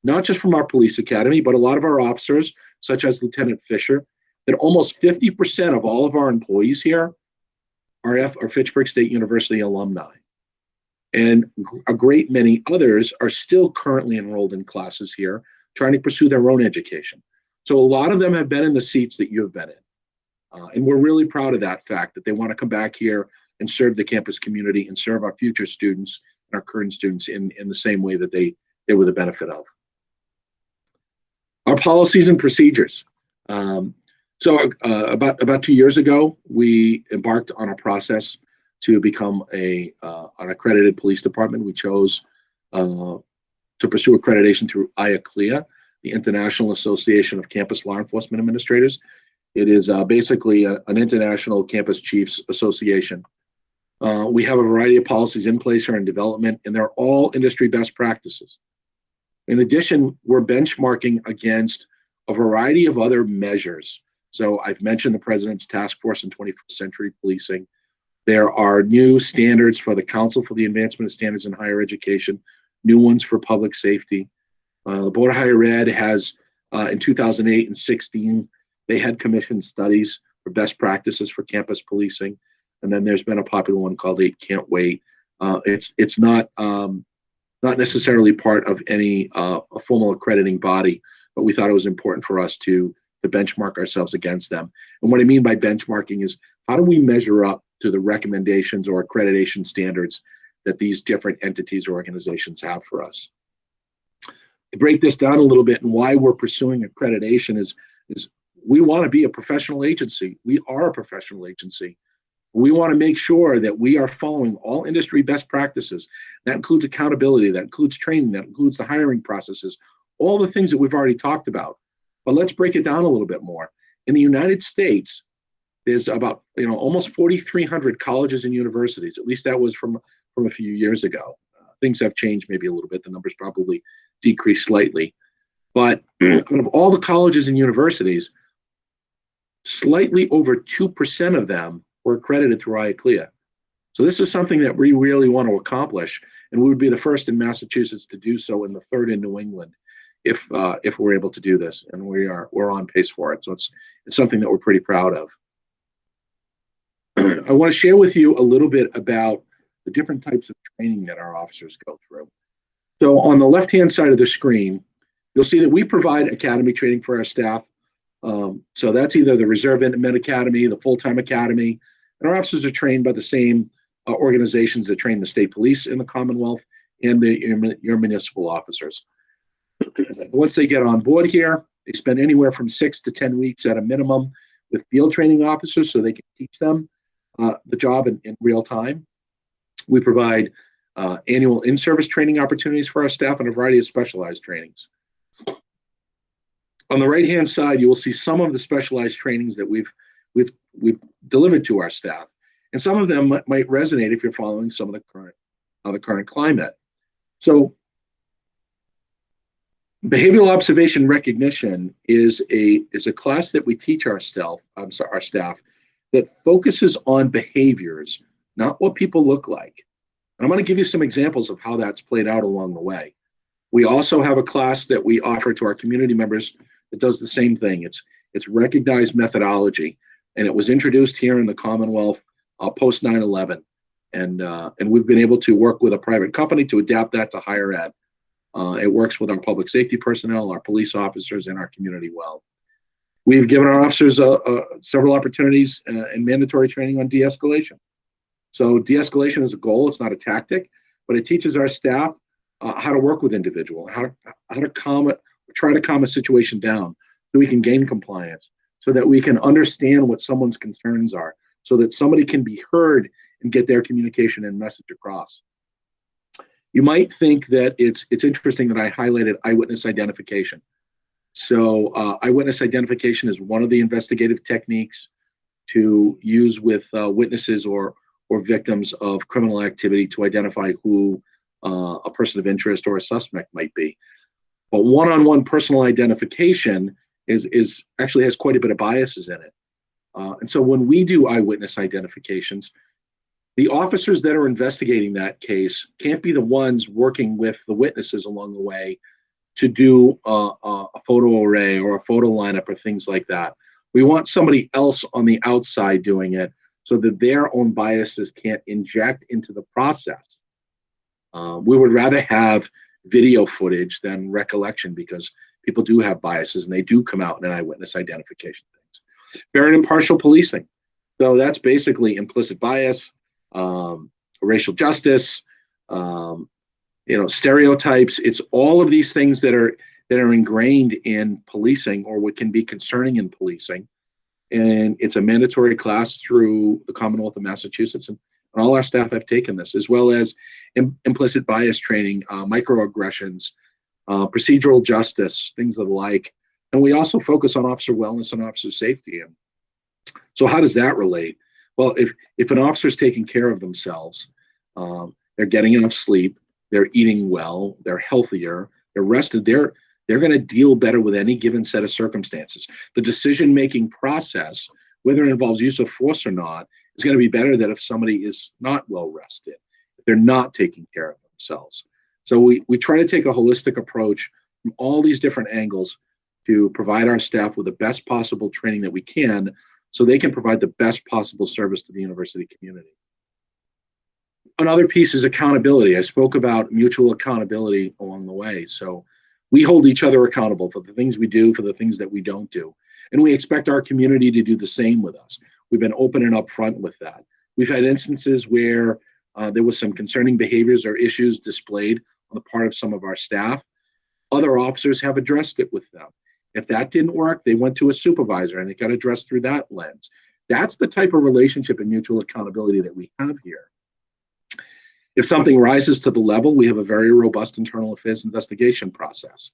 not just from our police academy, but a lot of our officers, such as Lieutenant Fisher, that almost 50% of all of our employees here are Fitchburg State University alumni. And a great many others are still currently enrolled in classes here, trying to pursue their own education. So a lot of them have been in the seats that you have been in. And we're really proud of that fact, that they want to come back here and serve the campus community and serve our future students and our current students in the same way that they were the benefit of. Our policies and procedures. About 2 years ago, we embarked on a process to become an accredited police department. We chose to pursue accreditation through IACLEA, the International Association of Campus Law Enforcement Administrators. It is basically an international campus chiefs association. We have a variety of policies in place or in development, and they're all industry best practices. In addition, we're benchmarking against a variety of other measures. So I've mentioned the President's Task Force on 21st Century Policing. There are new standards for the Council for the Advancement of Standards in Higher Education, new ones for public safety. The Board of Higher Ed has, in 2008 and 16, they had commissioned studies for best practices for campus policing. And then there's been a popular one called 8 Can't Wait. It's not necessarily part of any a formal accrediting body, but we thought it was important for us to benchmark ourselves against them. And what I mean by benchmarking is, how do we measure up to the recommendations or accreditation standards that these different entities or organizations have for us? To break this down a little bit, and why we're pursuing accreditation is we want to be a professional agency. We are a professional agency. We want to make sure that we are following all industry best practices. That includes accountability, that includes training, that includes the hiring processes, all the things that we've already talked about. But let's break it down a little bit more. In the United States, there's about almost 4,300 colleges and universities. At least that was from a few years ago. Things have changed maybe a little bit. The numbers probably decreased slightly. But out of all the colleges and universities, slightly over 2% of them were accredited through IACLEA. So this is something that we really want to accomplish, and we would be the first in Massachusetts to do so, and the third in New England, if we're able to do this, and we're on pace for it. So it's something that we're pretty proud of. I want to share with you a little bit about the different types of training that our officers go through. So on the left-hand side of the screen, you'll see that we provide academy training for our staff. So that's either the Reserve Intimate Academy, the Full-Time Academy, and our officers are trained by the same organizations that train the state police in the Commonwealth and your municipal officers. Once they get on board here, they spend anywhere from 6 to 10 weeks at a minimum with field training officers so they can teach them the job in real time. We provide annual in-service training opportunities for our staff and a variety of specialized trainings. On the right-hand side, you will see some of the specialized trainings that we've delivered to our staff, and some of them might resonate if you're following some of the current climate. So, behavioral observation recognition is a class that we teach our staff that focuses on behaviors, not what people look like. And I'm going to give you some examples of how that's played out along the way. We also have a class that we offer to our community members that does the same thing. It's recognized methodology, and it was introduced here in the Commonwealth post 9/11, and we've been able to work with a private company to adapt that to higher ed. It works with our public safety personnel, our police officers, and our community well. We've given our officers several opportunities and mandatory training on de-escalation. So de-escalation is a goal, it's not a tactic, but it teaches our staff how to work with individuals, how to try to calm a situation down so we can gain compliance, so that we can understand what someone's concerns are, so that somebody can be heard and get their communication and message across. You might think that it's interesting that I highlighted eyewitness identification. So eyewitness identification is one of the investigative techniques to use with witnesses or victims of criminal activity to identify who a person of interest or a suspect might be. But one-on-one personal identification is actually has quite a bit of biases in it. And so when we do eyewitness identifications, the officers that are investigating that case can't be the ones working with the witnesses along the way to do a photo array or a photo lineup or things like that. We want somebody else on the outside doing it so that their own biases can't inject into the process. We would rather have video footage than recollection because people do have biases and they do come out in an eyewitness identification things. Fair and impartial policing. So that's basically implicit bias, racial justice, stereotypes. It's all of these things that are ingrained in policing or what can be concerning in policing. And it's a mandatory class through the Commonwealth of Massachusetts. And all our staff have taken this, as well as implicit bias training, microaggressions, procedural justice, things of the like. And we also focus on officer wellness and officer safety. And so how does that relate? Well, if an officer is taking care of themselves, they're getting enough sleep, they're eating well, they're healthier, they're rested, they're going to deal better with any given set of circumstances. The decision-making process, whether it involves use of force or not, is going to be better than if somebody is not well rested, if they're not taking care of themselves. So we try to take a holistic approach from all these different angles to provide our staff with the best possible training that we can so they can provide the best possible service to the university community. Another piece is accountability. I spoke about mutual accountability along the way. So we hold each other accountable for the things we do, for the things that we don't do. And we expect our community to do the same with us. We've been open and upfront with that. We've had instances where there was some concerning behaviors or issues displayed on the part of some of our staff. Other officers have addressed it with them. If that didn't work, they went to a supervisor and it got addressed through that lens. That's the type of relationship and mutual accountability that we have here. If something rises to the level, we have a very robust internal affairs investigation process.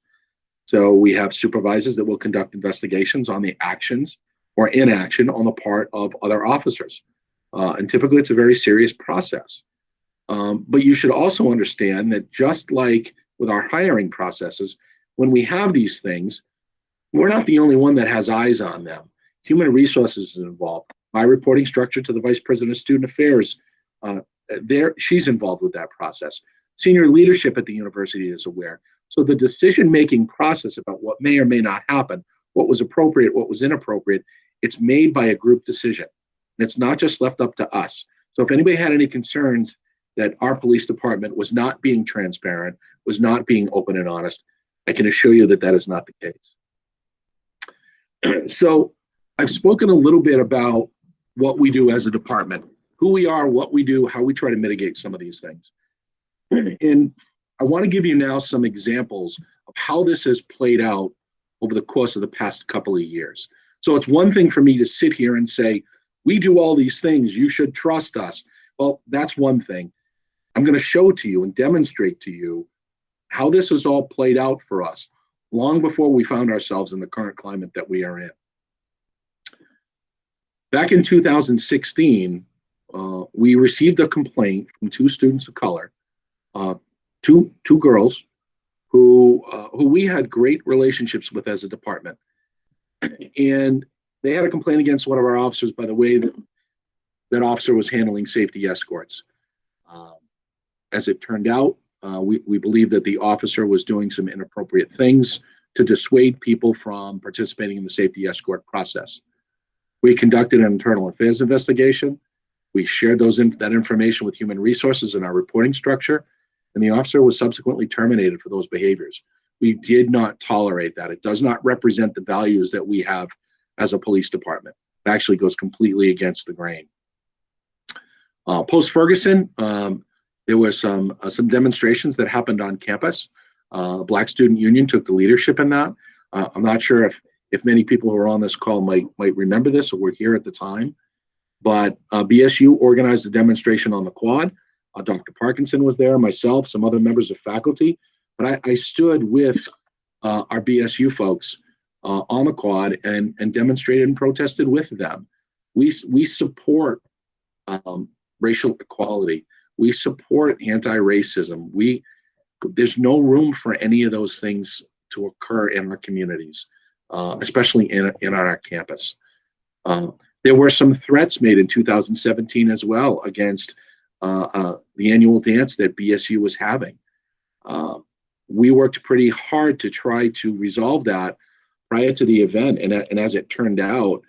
So we have supervisors that will conduct investigations on the actions or inaction on the part of other officers. And typically it's a very serious process. But you should also understand that just like with our hiring processes, when we have these things, we're not the only one that has eyes on them. Human resources is involved. My reporting structure to the Vice President of Student Affairs, she's involved with that process. Senior leadership at the university is aware. So the decision-making process about what may or may not happen, what was appropriate, what was inappropriate, it's made by a group decision. And it's not just left up to us. So if anybody had any concerns that our police department was not being transparent, was not being open and honest, I can assure you that that is not the case. So I've spoken a little bit about what we do as a department, who we are, what we do, how we try to mitigate some of these things. And I want to give you now some examples of how this has played out over the course of the past couple of years. So it's one thing for me to sit here and say, we do all these things, you should trust us. Well, that's one thing. I'm going to show to you and demonstrate to you how this has all played out for us long before we found ourselves in the current climate that we are in. Back in 2016, we received a complaint from two students of color, two girls who we had great relationships with as a department. And they had a complaint against one of our officers by the way that officer was handling safety escorts. As it turned out, we believe that the officer was doing some inappropriate things to dissuade people from participating in the safety escort process. We conducted an internal affairs investigation. We shared that information with human resources in our reporting structure, and the officer was subsequently terminated for those behaviors. We did not tolerate that. It does not represent the values that we have as a police department. It actually goes completely against the grain. Post-Ferguson, there were some demonstrations that happened on campus. Black Student Union took the leadership in that. I'm not sure if many people who are on this call might remember this or were here at the time. But BSU organized a demonstration on the quad. Dr. Parkinson was there, myself, some other members of faculty. But I stood with our BSU folks on the quad and demonstrated and protested with them. We support racial equality. We support anti-racism. There's no room for any of those things to occur in our communities, especially in our campus. There were some threats made in 2017 as well against the annual dance that BSU was having. We worked pretty hard to try to resolve that prior to the event, and as it turned out,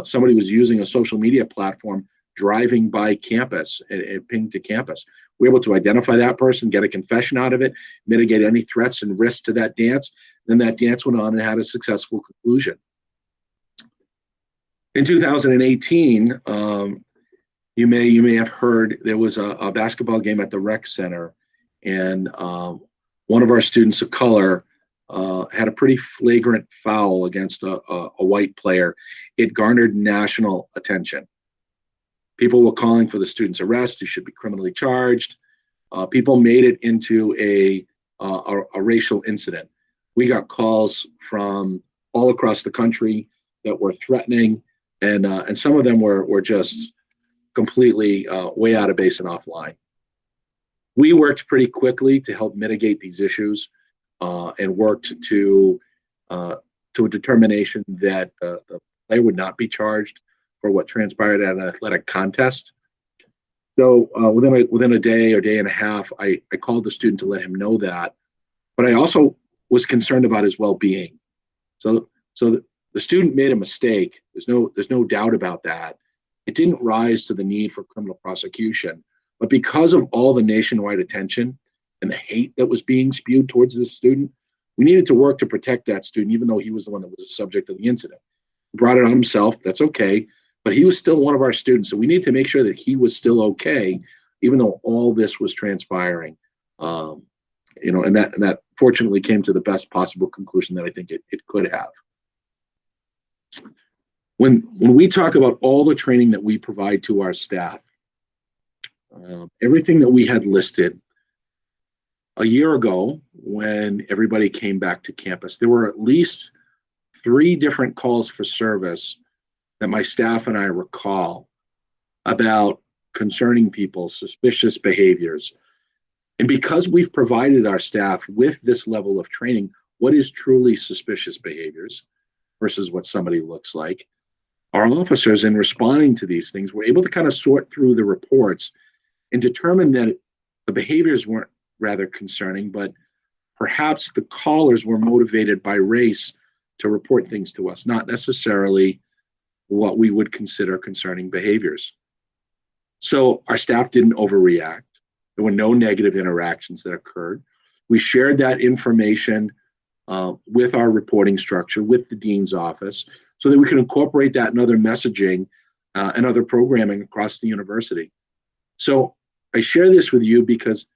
somebody was using a social media platform driving by campus and pinged to campus. We were able to identify that person, get a confession out of it, mitigate any threats and risks to that dance. Then that dance went on and had a successful conclusion. In 2018, you may have heard there was a basketball game at the rec center, and one of our students of color had a pretty flagrant foul against a white player. It garnered national attention. People were calling for the student's arrest. He should be criminally charged. People made it into a racial incident. We got calls from all across the country that were threatening, and some of them were just completely way out of base and offline. We worked pretty quickly to help mitigate these issues and worked to a determination that the player would not be charged for what transpired at an athletic contest. So within a day or day and a half, I called the student to let him know that, but I also was concerned about his well-being. So the student made a mistake. There's no doubt about that. It didn't rise to the need for criminal prosecution, but because of all the nationwide attention and the hate that was being spewed towards this student, we needed to work to protect that student, even though he was the one that was the subject of the incident. He brought it on himself, that's okay, but he was still one of our students, so we need to make sure that he was still okay, even though all this was transpiring. And that fortunately came to the best possible conclusion that I think it could have. When we talk about all the training that we provide to our staff, everything that we had listed a year ago when everybody came back to campus, there were at least 3 different calls for service that my staff and I recall about concerning people, suspicious behaviors. And because we've provided our staff with this level of training, what is truly suspicious behaviors versus what somebody looks like, our officers, in responding to these things, were able to kind of sort through the reports and determine that the behaviors weren't rather concerning, but perhaps the callers were motivated by race to report things to us, not necessarily what we would consider concerning behaviors. So our staff didn't overreact. There were no negative interactions that occurred. We shared that information with our reporting structure, with the dean's office, so that we can incorporate that in other messaging and other programming across the university. So I share this with you because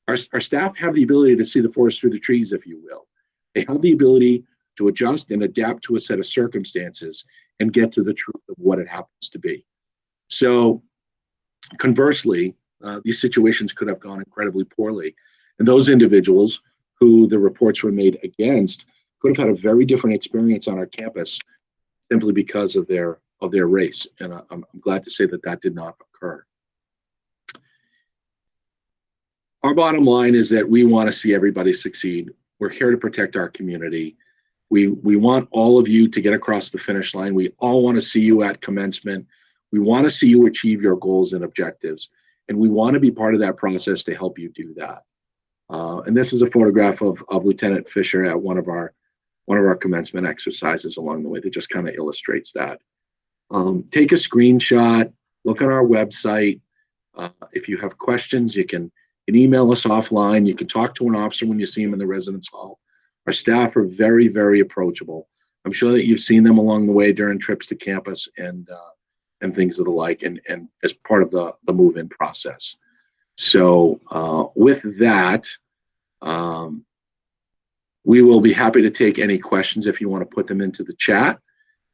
our staff have the ability to see the forest through the trees, if you will. They have the ability to adjust and adapt to a set of circumstances and get to the truth of what it happens to be. So conversely, these situations could have gone incredibly poorly. And those individuals who the reports were made against could have had a very different experience on our campus simply because of their race. And I'm glad to say that that did not occur. Our bottom line is that we want to see everybody succeed. We're here to protect our community. We want all of you to get across the finish line. We all want to see you at commencement. We want to see you achieve your goals and objectives. And we want to be part of that process to help you do that. And this is a photograph of Lieutenant Fisher at one of our commencement exercises along the way that just kind of illustrates that. Take a screenshot, look on our website. If you have questions, you can email us offline. You can talk to an officer when you see him in the residence hall. Our staff are very, very approachable. I'm sure that you've seen them along the way during trips to campus and things of the like, and as part of the move-in process. So with that, we will be happy to take any questions if you want to put them into the chat.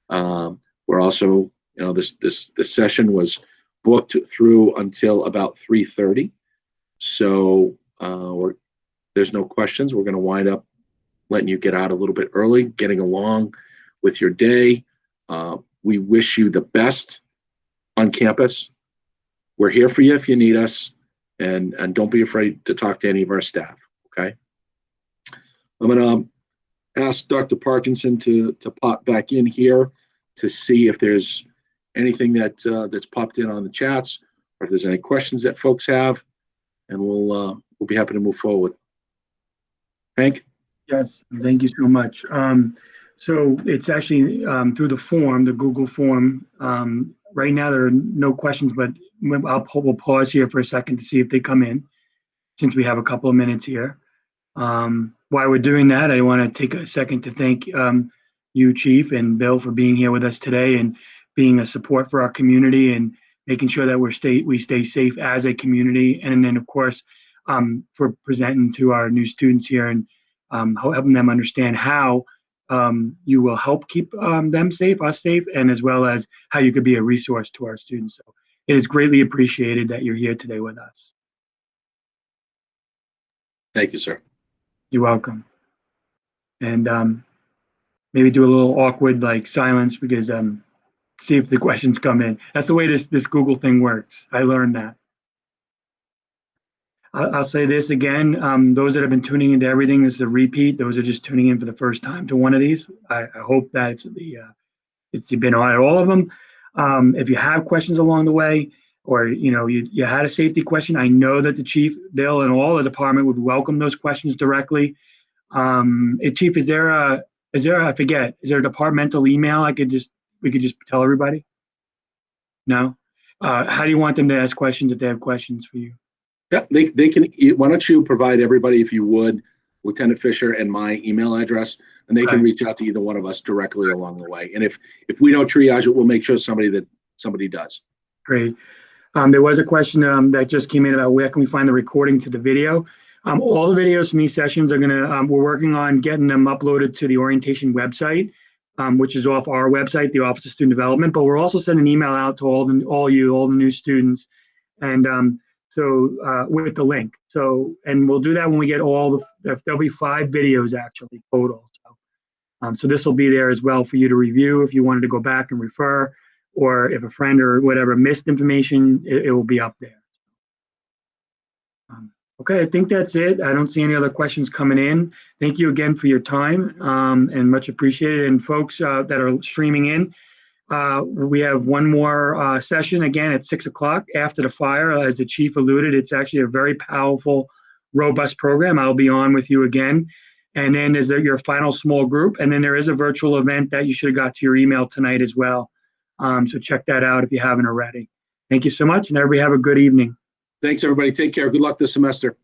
We're also This session was booked through until about 3:30. So there's no questions. We're going to wind up letting you get out a little bit early, getting along with your day. We wish you the best on campus. We're here for you if you need us, and don't be afraid to talk to any of our staff, okay? I'm going to ask Dr. Parkinson to pop back in here to see if there's anything that's popped in on the chats, or if there's any questions that folks have, and we'll be happy to move forward. Hank? Yes, thank you so much. So it's actually through the form, the Google form. Right now there are no questions, but we'll pause here for a second to see if they come in, since we have a couple of minutes here. While we're doing that, I want to take a second to thank you, Chief, and Bill, for being here with us today and being a support for our community and making sure that we stay safe as a community. And then, of course, for presenting to our new students here and helping them understand how you will help keep them safe, us safe, and as well as how you could be a resource to our students. So it is greatly appreciated that you're here today with us. Thank you, sir. You're welcome. And maybe do a little awkward silence because see if the questions come in. That's the way this Google thing works. I learned that. I'll say this again, those that have been tuning into everything, this is a repeat. Those are just tuning in for the first time to one of these. I hope that it's been on all of them. If you have questions along the way, or you had a safety question, I know that the Chief, Bill, and all the department would welcome those questions directly. Chief, is there a departmental email we could just tell everybody? No? How do you want them to ask questions if they have questions for you? Yeah, they can. Why don't you provide everybody, if you would, Lieutenant Fisher and my email address, and they can reach out to either one of us directly along the way. And if we don't triage it, we'll make sure somebody does. Great. There was a question that just came in about where can we find the recording to the video. All the videos from these sessions are we're working on getting them uploaded to the orientation website, which is off our website, the Office of Student Development. But we're also sending an email out to all the new students, and so with the link. So, and we'll do that when we get there'll be 5 videos actually total. So this will be there as well for you to review if you wanted to go back and refer, or if a friend or whatever missed information, it will be up there. Okay, I think that's it. I don't see any other questions coming in. Thank you again for your time, and much appreciated. And folks that are streaming in, we have one more session again at 6 o'clock after the fire. As the Chief alluded, it's actually a very powerful, robust program. I'll be on with you again. And then there's your final small group. And then there is a virtual event that you should have got to your email tonight as well. So check that out if you haven't already. Thank you so much, and everybody have a good evening. Thanks, everybody. Take care. Good luck this semester.